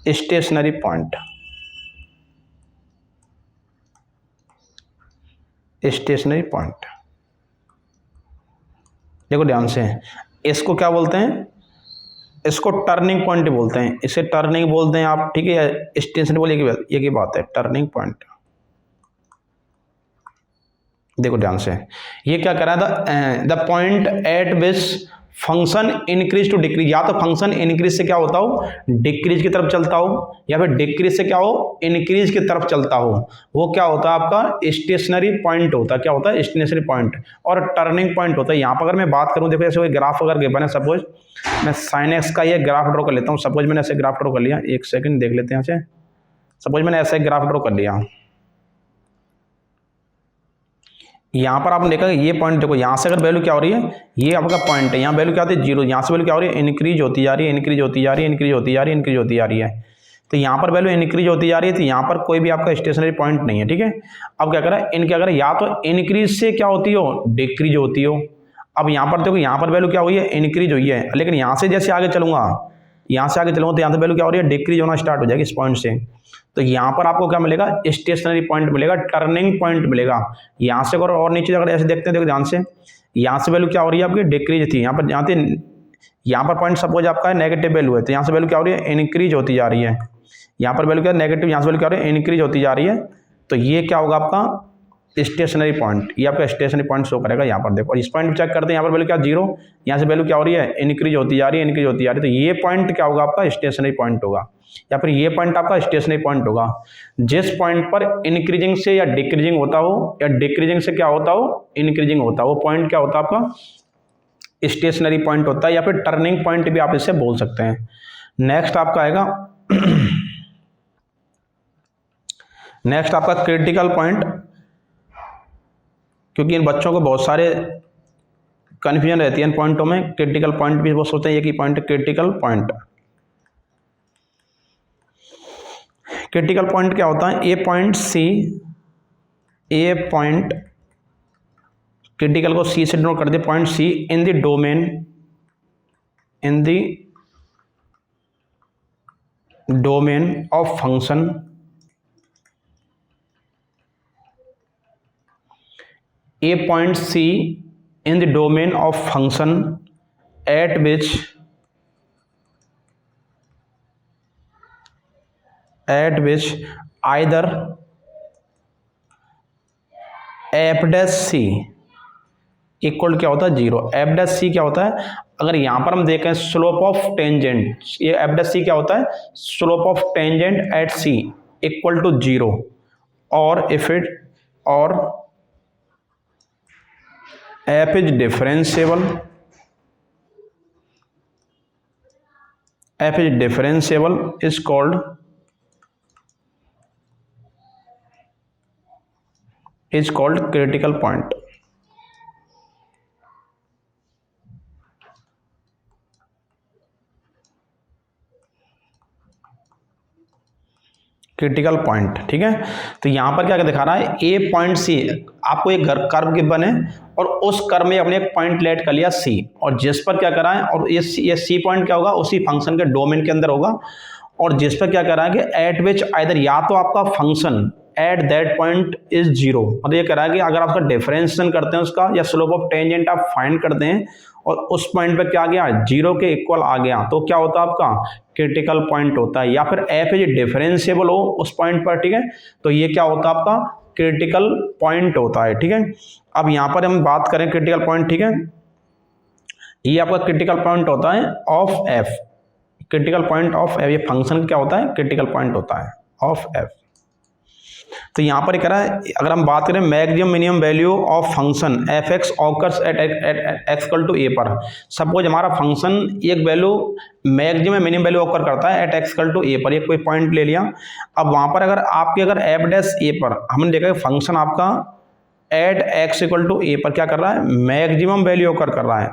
S1: stationary point. Stationary point देखो ध्यान से, इसको क्या बोलते हैं, इसको टर्निंग पॉइंट बोलते हैं, इसे टर्निंग बोलते हैं आप, ठीक है, स्टेशनरी बोल एक ही बात है, टर्निंग पॉइंट। देखो ध्यान से, ये क्या करा था, the point at which function increase to decrease, या तो फंक्शन इंक्रीज से क्या होता हो, डिक्रीज की तरफ चलता हो, या फिर डिक्रीज से क्या हो, इंक्रीज की तरफ चलता हो, वो क्या होता है आपका स्टेशनरी पॉइंट होता है। क्या होता है, स्टेशनरी पॉइंट। और टर्निंग पॉइंट होता है। यहाँ पर अगर मैं बात करूँ, देखो ऐसे कोई ग्राफ अगर गिवन है, सपोज मैं साइन एक्स का ये ग्राफ ड्रॉ कर लेता हूँ, सपोज मैंने ऐसे ग्राफ ड्रॉ कर लिया, एक सेकंड देख लेते हैं यहाँ से, सपोज मैंने ऐसा एक ग्राफ ड्रॉ कर लिया, यहाँ पर आपने देखा ये पॉइंट देखो, यहाँ से अगर वैल्यू क्या हो रही है, ये आपका पॉइंट है, यहाँ वैल्यू क्या होती है, जीरो, यहाँ से वैल्यू क्या हो रही है, इंक्रीज होती जा रही है, इंक्रीज होती जा रही है, इंक्रीज होती जा रही है, इंक्रीज होती जा रही है। तो यहाँ पर वैल्यू इंक्रीज होती जा रही है, तो यहाँ पर कोई भी आपका स्टेशनरी पॉइंट नहीं है, ठीक है। अब क्या करें, इनके अगर या तो इंक्रीज से क्या होती हो, डिक्रीज होती हो। अब यहाँ पर देखो, यहाँ पर वैल्यू क्या हुई है, इंक्रीज हुई है, लेकिन यहाँ से जैसे आगे चलूंगा, यहाँ से आगे चलूंगा तो यहाँ से वैल्यू क्या हो रही है, डिक्रीज होना स्टार्ट हो जाएगी इस पॉइंट से। तो यहाँ पर आपको क्या मिलेगा, स्टेशनरी पॉइंट मिलेगा, टर्निंग पॉइंट मिलेगा। यहाँ से और नीचे अगर ऐसे देखते हैं, देखो ध्यान से, यहाँ से वैल्यू क्या हो रही है आपकी, डिक्रीज थी, यहाँ पर पॉइंट सपोज आपका नेगेटिव वैल्यू है, तो यहाँ से वैल्यू क्या हो रही है, इंक्रीज होती जा रही है। यहाँ पर वैल्यू क्या नेगेटिव, यहाँ से वैल्यू क्या हो रही है, इंक्रीज होती जा रही है। तो ये क्या होगा आपका स्टेशनरी पॉइंट, ये आपका स्टेशनरी पॉइंट शो करेगा यहाँ पर। देखो और इस पॉइंट चेक करते हैं, यहाँ पर वैल्यू क्या जीरो, यहाँ से वैल्यू क्या हो रही है, इंक्रीज होती जा रही है, इंक्रीज होती जा रही है। तो ये पॉइंट क्या होगा आपका, स्टेशनरी पॉइंट होगा, या फिर ये पॉइंट आपका स्टेशनरी पॉइंट होगा। जिस पॉइंट पर इंक्रीजिंग से या डिक्रीजिंग होता हो, या डिक्रीजिंग से क्या होता हो, इंक्रीजिंग होता हो, वो पॉइंट क्या होता है आपका स्टेशनरी पॉइंट होता है, या फिर टर्निंग पॉइंट भी आप इसे बोल सकते हैं। नेक्स्ट आपका आएगा नेक्स्ट आपका क्रिटिकल पॉइंट, क्योंकि इन बच्चों को बहुत सारे कन्फ्यूजन रहती है इन पॉइंटों में। क्रिटिकल पॉइंट भी वो सोचते हैं कि point critical point. Critical point क्या होता है, a point C, a point critical को सी से डिनोट कर दे, point C in the domain, in the domain of function a point C in the domain of function at which either f dash c equal क्या होता है, zero. f dash c क्या होता है, अगर यहां पर हम देखें स्लोप ऑफ टेंजेंट, ये f dash c क्या होता है, slope of tangent at c equal to zero, और इफ इट और f is differentiable, f is differentiable is called critical point। Critical point, ठीक है। तो यहां पर क्या दिखा रहा है, ए पॉइंट सी, आपको एक कर्व गिवन है और उस कर्व में अपने एक पॉइंट लेट कर लिया सी, और जिस पर क्या करा है, और ये सी पॉइंट क्या होगा, उसी फंक्शन के डोमेन के अंदर होगा, और जिस पर क्या करा है कि एट विच आइदर, या तो आपका function at that point is zero, मतलब ये कह रहा है कि अगर आपका डिफरेंशिएशन करते हैं उसका, या स्लोप ऑफ टेंजेंट आप फाइंड करते हैं और उस पॉइंट पे क्या आ गया, जीरो के इक्वल आ गया, तो क्या होता है आपका क्रिटिकल पॉइंट होता है। या फिर एफ इज डिफरेंशिएबल हो उस पॉइंट पर, ठीक है, तो ये क्या होता है आपका क्रिटिकल पॉइंट होता है, ठीक है। अब यहाँ पर हम बात करें क्रिटिकल पॉइंट, ठीक है, ये आपका क्रिटिकल पॉइंट होता है of F, critical point of F, ये फंक्शन क्या होता है, क्रिटिकल पॉइंट होता है ऑफ एफ। तो यहाँ पर कह रहा है, अगर हम बात करें maximum minimum value of function F x occurs at x equal to a पर, सपोज हमारा फंक्शन एक value maximum minimum value occur करता है at x equal to a पर, एक कोई पॉइंट ले लिया। अब वहाँ पर अगर आपके अगर एफ डैश ए पर हमने देखा कि फंक्शन आपका eight x equal to a पर क्या कर रहा है, मैक्सिमम वैल्यू ऑकर कर रहा है,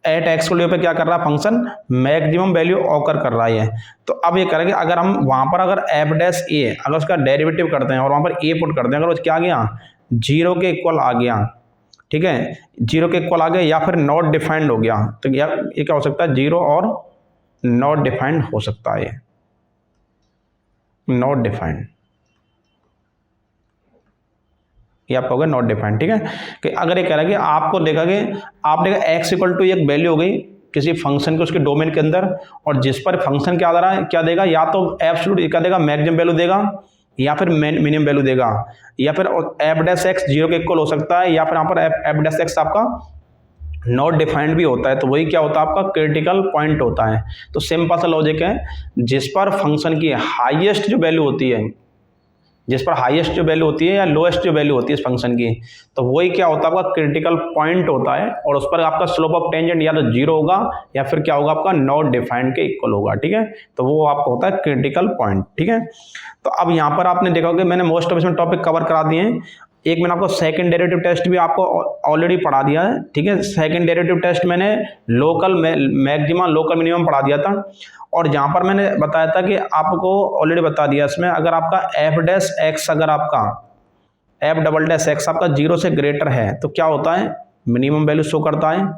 S1: एट एक्स वैल्यू पे क्या कर रहा है फंक्शन, मैक्सिमम वैल्यू ऑकर कर रहा है। तो अब ये करेंगे, अगर हम वहां पर अगर एफ डैश ए अगर उसका डेरिवेटिव करते हैं और वहां पर ए पुट करते हैं, अगर क्या आ गया 0 के इक्वल आ गया, ठीक है, 0 के इक्वल आ गया या फिर नॉट डिफाइंड हो गया, तो ये क्या हो सकता है 0 और नॉट डिफाइंड हो सकता है, नॉट डिफाइंड, ये आपका होगा नॉट डिफाइंड। ठीक है, कि अगर ये कह रहा है कि आपको देखा कि आप देखा एक्स इक्वल टू एक वैल्यू हो गई किसी फंक्शन के उसके डोमेन के अंदर, और जिस पर फंक्शन क्या आ रहा है क्या देगा, या तो एब्सोल्यूट क्या देगा मैक्सिमम वैल्यू देगा, या फिर मिनिमम वैल्यू देगा, या फिर एफ डैश एक्स 0 के इक्वल हो सकता है, या फिर यहाँ पर एफ डैश एक्स आपका नॉट डिफाइंड भी होता है। तो वही क्या होता है आपका क्रिटिकल पॉइंट होता है। तो सिंपल सा लॉजिक है, जिस पर फंक्शन की हाईएस्ट जो वैल्यू होती है, जिस पर हाईएस्ट जो वैल्यू होती है या लोएस्ट जो वैल्यू होती है इस फंक्शन की, तो वही क्या होता है आपका क्रिटिकल पॉइंट होता है, और उस पर आपका स्लोप ऑफ टेंजेंट या तो 0 होगा या फिर क्या होगा आपका नॉट डिफाइंड के इक्वल होगा। ठीक है, तो वो आपका होता है क्रिटिकल पॉइंट। ठीक है, तो अब यहाँ पर आपने देखा होगा मैंने मोस्ट ऑफ इसमें टॉपिक कवर करा दिए हैं। एक मैंने आपको सेकंड डेरिवेटिव टेस्ट भी आपको ऑलरेडी पढ़ा दिया है। ठीक है, सेकंड डेरिवेटिव टेस्ट मैंने लोकल मैक्सिमा लोकल मिनिमम पढ़ा दिया था, और जहां पर मैंने बताया था कि आपको ऑलरेडी बता दिया इसमें, अगर आपका एफ डैश एक्स अगर आपका एफ डबल डैश एक्स आपका 0 से ग्रेटर है तो क्या होता है मिनिमम वैल्यू शो करता है,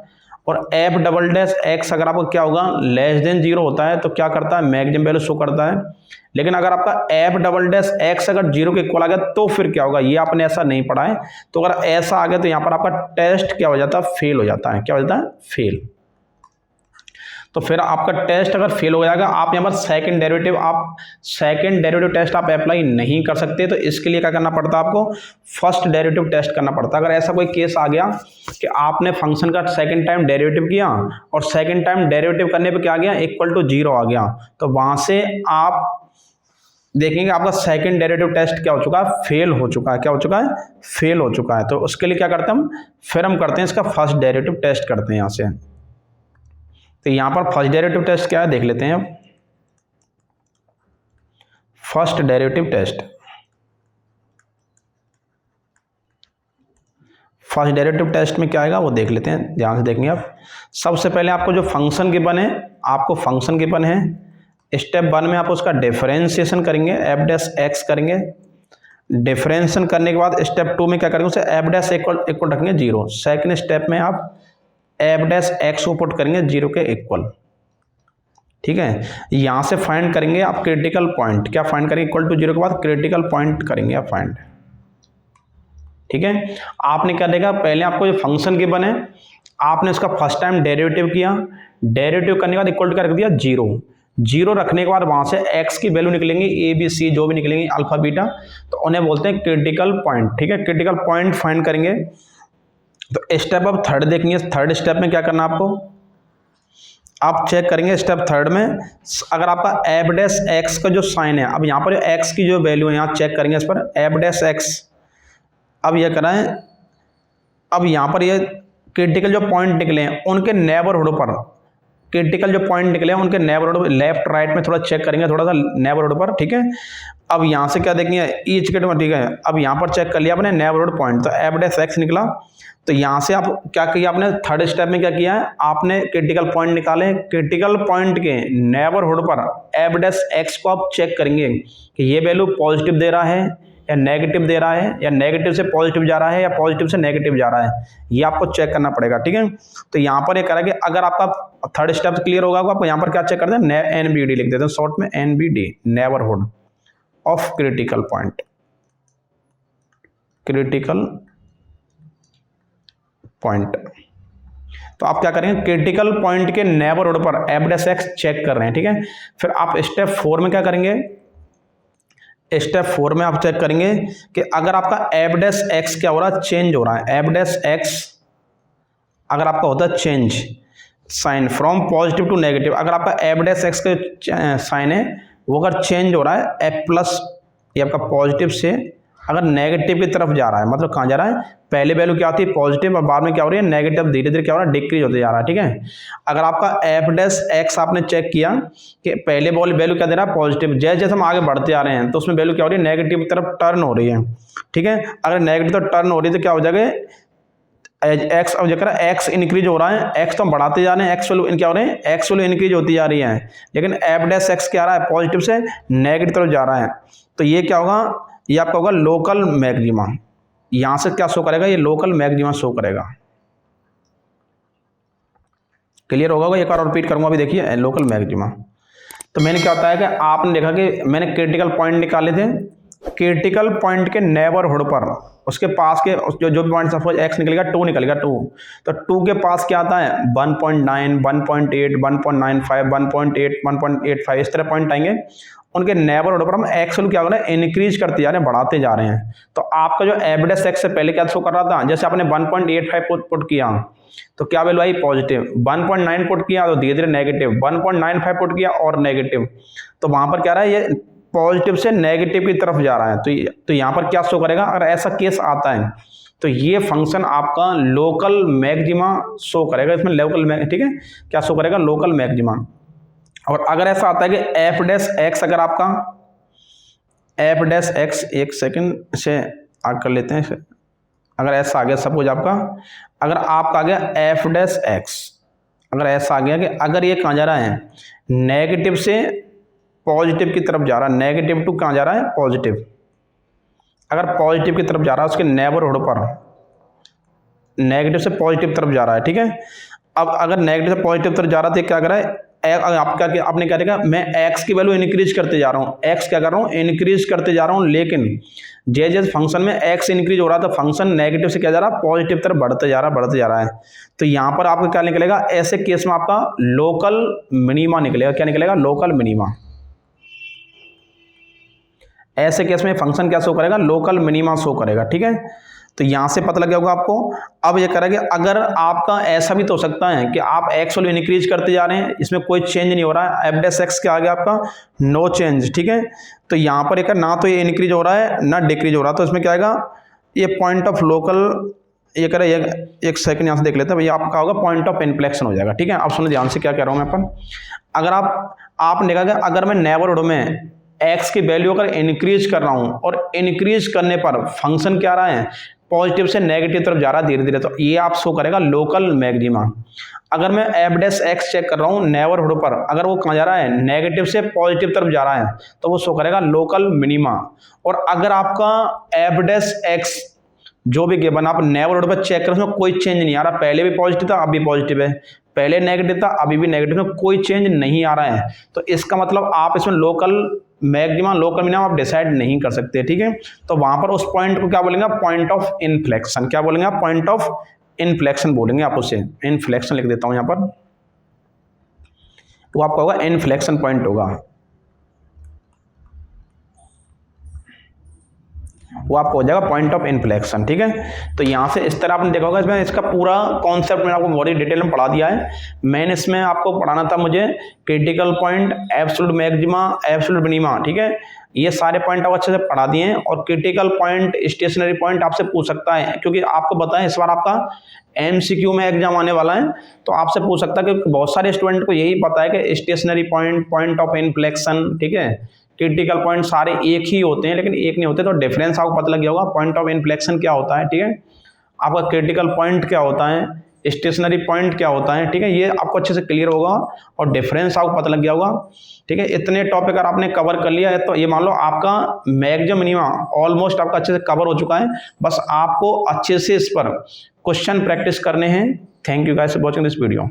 S1: और एफ डबल डैश एक्स अगर आपका क्या होगा लेस देन 0 होता है तो क्या करता है मैक्सिमम वैल्यू शो करता है। लेकिन अगर आपका एफ डबल डैश एक्स अगर 0 के इक्वल आ गया तो फिर क्या होगा, ये आपने ऐसा नहीं पढ़ा है। तो अगर ऐसा आ गया तो यहाँ पर आपका टेस्ट क्या हो जाता है फेल हो जाता है, क्या हो जाता है फेल। तो फिर आपका टेस्ट अगर फेल हो जाएगा, आप यहाँ पर सेकंड डेरिवेटिव टेस्ट आप अप्लाई नहीं कर सकते। तो इसके लिए क्या करना पड़ता है आपको फर्स्ट डेरिवेटिव टेस्ट करना पड़ता है। अगर ऐसा कोई केस आ गया कि आपने फंक्शन का सेकंड टाइम डेरिवेटिव किया और सेकंड टाइम डेरिवेटिव करने पे क्या आ गया इक्वल टू 0 आ गया, तो वहां से आप देखेंगे आपका सेकंड डेरिवेटिव टेस्ट क्या हो चुका है फेल हो चुका है, क्या हो चुका है फेल हो चुका है। तो उसके लिए क्या करते हैं हम, फिर हम करते हैं इसका फर्स्ट डेरिवेटिव टेस्ट करते हैं यहाँ से। तो यहां पर फर्स्ट डेरिवेटिव टेस्ट क्या है देख लेते हैं अब। First derivative test, first derivative test में क्या आएगा वो देख लेते हैं, ध्यान से देखेंगे आप। सबसे पहले आपको जो फंक्शन गिवन है, आपको फंक्शन गिवन है, स्टेप 1 में आप उसका डिफरेंशिएशन करेंगे, एफ डैश एक्स करेंगे। डिफरेंशिएशन करने के बाद स्टेप 2 में क्या करेंगे, उसे एफ डैश इक्वल रखेंगे 0। सेकंड स्टेप में आप एफ डैश एक्स को पुट करेंगे 0 के इक्वल। ठीक है, यहां से फाइंड करेंगे आप क्रिटिकल पॉइंट, क्या फाइंड करेंगे इक्वल टू 0 के बाद क्रिटिकल पॉइंट करेंगे आप फाइंड। ठीक है, आपने क्या देखा पहले आपको जो फंक्शन गिवन है आपने उसका फर्स्ट टाइम डेरिवेटिव किया, डेरिवेटिव करने के बाद इक्वल टू क्या रख दिया 0 रखने के बाद वहां से x की वैल्यू निकलेंगे ए बी सी जो भी निकलेंगे अल्फा बीटा, तो उन्हें बोलते हैं क्रिटिकल पॉइंट। ठीक है, क्रिटिकल पॉइंट फाइंड करेंगे। तो स्टेप अब थर्ड देखेंगे, थर्ड स्टेप में क्या करना आपको, आप चेक करेंगे स्टेप थर्ड में अगर आपका एफ डैश एक्स का जो साइन है, अब यहाँ पर एक्स की जो वैल्यू है यहाँ चेक करेंगे इस पर एफ डैश एक्स, अब यह कराएं, अब यहाँ पर ये क्रिटिकल जो पॉइंट निकले हैं उनके नेबरहुड पर, क्रिटिकल जो पॉइंट निकले हैं उनके नेबरहुड लेफ्ट राइट में थोड़ा चेक करेंगे थोड़ा सा नेबरहुड पर। ठीक है, अब यहाँ से क्या देखेंगे ईच के, ठीक है, अब यहाँ पर चेक कर लिया आपने नेबरहुड पॉइंट, तो एफ डैश एक्स निकला। तो यहाँ से आप क्या किया आपने थर्ड स्टेप में क्या किया है, आपने क्रिटिकल पॉइंट निकाले, क्रिटिकल पॉइंट के नेबरहुड पर एफ डैश एक्स को आप चेक करेंगे कि ये वैल्यू पॉजिटिव दे रहा है या नेगेटिव दे रहा है, या नेगेटिव से पॉजिटिव जा रहा है या पॉजिटिव से नेगेटिव जा रहा है, ये आपको चेक करना पड़ेगा। ठीक है, तो यहाँ पर ये करेंगे, अगर आपका थर्ड स्टेप क्लियर होगा आपको यहाँ पर क्या चेक करते हैं एनबीडी लिख देते हैं शॉर्ट में, NBD neighbourhood of critical point, critical point. तो आप क्या करेंगे क्रिटिकल पॉइंट के नेबरहुड पर एफ डैश एक्स चेक कर रहे हैं। ठीक है, फिर आप स्टेप 4 में क्या करेंगे, स्टेप 4 में आप चेक करेंगे कि अगर आपका एफ डैश एक्स क्या हो रहा है चेंज हो रहा है, एफ डैश एक्स अगर आपका होता है change sign from positive to negative, अगर आपका एफ डैश एक्स का साइन है वो अगर चेंज हो रहा है एफ प्लस, ये आपका पॉजिटिव से अगर नेगेटिव की तरफ जा रहा है, मतलब कहाँ जा रहा है, पहले वैल्यू क्या होती है पॉजिटिव और बाद में क्या हो रही है नेगेटिव, धीरे धीरे क्या हो रहा है डिक्रीज होते जा रहा है। ठीक है, अगर आपका एफ डैश एक्स आपने चेक किया कि पहले वैल्यू क्या दे रहा है पॉजिटिव, जैसे जैसे हम आगे बढ़ते आ रहे हैं तो उसमें वैल्यू क्या हो रही है नेगेटिव की तरफ टर्न हो रही है। ठीक है, अगर नेगेटिव तरफ टर्न हो रही है तो क्या हो जाएगा एक्स, अब जरा एक्स इंक्रीज हो रहा है, एक्स तो हम बढ़ाते जा रहे हैं, एक्स वैल्यू क्या हो रहे हैं, एक्स वैल्यू इंक्रीज होती जा रही है, लेकिन एफ डैश एक्स क्या आ रहा है, पॉजिटिव से नेगेटिव तरफ जा रहा है। तो ये क्या होगा, ये आपका होगा लोकल मैक्सिमा। यहां से क्या शो करेगा, ये लोकल मैक्सिमा शो करेगा। क्लियर होगा, एक बार रिपीट करूंगा, अभी देखिए लोकल मैक्सिमा। तो मैंने क्या होता है कि आपने देखा कि मैंने क्रिटिकल पॉइंट निकाले थे, क्रिटिकल पॉइंट के नेबरहुड पर, उसके पास के जो भी पॉइंट, सपोज एक्स निकलेगा 2 निकलेगा 2, तो 2 के पास क्या आता है 1.9, 1.8, 1.95, 1.8, 1.85, इस तरह पॉइंट आएंगे। उनके नेबरहुड पर हम एक्स वैल्यू क्या हो रहा है, इंक्रीज करते जा रहे हैं, बढ़ाते जा रहे हैं। तो आपका जो एफ डैश एक्स से पहले क्या शो कर रहा था, जैसे आपने 1.85 पुट किया तो क्या वैल्यू आई, पॉजिटिव। 1.9 पुट किया तो धीरे धीरे नेगेटिव, 1.95 पुट किया और नेगेटिव। तो वहां पर क्या रहा है, ये पॉजिटिव से नेगेटिव की तरफ जा रहा है। तो यहाँ पर क्या शो करेगा, अगर ऐसा केस आता है तो ये फंक्शन आपका लोकल मैक्सिमा शो करेगा, इसमें लोकल, ठीक है, क्या शो करेगा, लोकल मैक्सिमा। और अगर ऐसा आता है कि एफ डैश एक्स, अगर आपका एफ डैश एक्स, एक सेकंड से आगे कर लेते हैं, अगर ऐसा आ गया सपोज आपका, अगर आपका आ गया एफ डैश एक्स, अगर ऐसा आ गया कि अगर ये कहाँ जा रहा है, नेगेटिव से पॉजिटिव की तरफ जा रहा है, नेगेटिव टू कहाँ जा रहा है, पॉजिटिव। अगर पॉजिटिव की तरफ जा रहा है, उसके नेबरहुड पर नेगेटिव से पॉजिटिव तरफ जा रहा है, ठीक है। अब अगर नेगेटिव से पॉजिटिव तरफ जा रहा है तो क्या कर रहा है, आपने क्या देखा, मैं एक्स की वैल्यू इंक्रीज करते जा रहा हूँ, एक्स क्या कर रहा हूँ, इंक्रीज करते जा रहा हूँ, लेकिन जैसे फंक्शन में एक्स इंक्रीज हो रहा था, फंक्शन नेगेटिव से क्या जा रहा है, पॉजिटिव तरफ बढ़ते जा रहा है। तो यहाँ पर आपका क्या निकलेगा, ऐसे केस में आपका लोकल मिनिमा निकलेगा। क्या निकलेगा, लोकल मिनिमा। ऐसे केस में फंक्शन क्या शो करेगा, लोकल मिनिमा शो करेगा, ठीक है। तो यहां से पता लग गया होगा आपको। अब ये करेंगे, अगर आपका ऐसा भी तो हो सकता है कि आप एक्स वैल्यू इंक्रीज करते जा रहे हैं, इसमें कोई चेंज नहीं हो रहा है, एफ डैश एक्स क्या आ गया आपका, नो चेंज, ठीक है। तो यहाँ पर एक ना तो ये इंक्रीज हो रहा है ना डिक्रीज हो रहा है, तो इसमें क्या आएगा, ये पॉइंट ऑफ लोकल, ये करें, एक सेकंड यहाँ से देख लेते हैं, भैया आपका होगा पॉइंट ऑफ इन्फ्लेक्शन हो जाएगा, ठीक है। अब सुनो ध्यान से क्या कह रहा हूँ मैं अपन, अगर आपने देखा कि अगर मैं नेबरहुड में एक्स की वैल्यू अगर इंक्रीज कर रहा हूं और इंक्रीज करने पर फंक्शन क्या रहा है, पॉजिटिव से नेगेटिव तरफ जा रहा है धीरे धीरे, तो ये आप शो करेगा लोकल मैक्सिमा। अगर मैं एफ डैश एक्स चेक कर रहा हूं नेबरहुड पर, अगर वो कहाँ जा रहा है, नेगेटिव से पॉजिटिव तरफ जा रहा है, तो वो शो करेगा लोकल मिनिमा। और अगर आपका एफ डैश एक्स जो भी गिवन आप नेबरहुड पर चेक करें, उसमें कोई चेंज नहीं आ रहा, पहले भी पॉजिटिव था अभी पॉजिटिव है, पहले नेगेटिव था अभी भी नेगेटिव है, कोई चेंज नहीं आ रहा है, तो इसका मतलब आप इसमें लोकल मैक्सिमा लोकल मिनिमम आप डिसाइड नहीं कर सकते, ठीक है। तो वहां पर उस पॉइंट को क्या बोलेंगे, पॉइंट ऑफ इन्फ्लेक्शन। क्या बोलेंगे आप, पॉइंट ऑफ इन्फ्लेक्शन बोलेंगे आप उसे, इन्फ्लेक्शन लिख देता हूं यहां पर, वो आपका होगा इन्फ्लेक्शन पॉइंट होगा, वो आपको हो जाएगा पॉइंट ऑफ इन्फ्लेक्शन, ठीक है। तो यहाँ से इस तरह आपने देखा होगा, इसमें इसका पूरा कॉन्सेप्ट मैंने आपको बड़ी डिटेल में पढ़ा दिया है। मैंने इसमें आपको पढ़ाना था मुझे critical point, absolute maxima, absolute minima, ठीक है, ये सारे पॉइंट आप अच्छे से पढ़ा दिए हैं। और क्रिटिकल पॉइंट, स्टेशनरी पॉइंट आपसे पूछ सकता है, क्योंकि आपको बताएं इस बार आपका MCQ में एग्जाम आने वाला है, तो आपसे पूछ सकता है, क्योंकि बहुत सारे स्टूडेंट को यही पता है कि stationary point, point of inflection, ठीक है, क्रिटिकल पॉइंट सारे एक ही होते हैं, लेकिन एक नहीं होते, तो डिफरेंस आपको पता लग गया होगा, पॉइंट ऑफ इन्फ्लेक्शन क्या होता है, ठीक है, आपका क्रिटिकल पॉइंट क्या होता है, स्टेशनरी पॉइंट क्या होता है, ठीक है, ये आपको अच्छे से क्लियर होगा और डिफरेंस आपको पता लग गया होगा, ठीक है। इतने टॉपिक अगर आपने कवर कर लिया है तो ये मान लो आपका मैक्सिमम मिनिमा ऑलमोस्ट आपका अच्छे से कवर हो चुका है, बस आपको अच्छे से इस पर क्वेश्चन प्रैक्टिस करने हैं। Thank you guys for watching this video.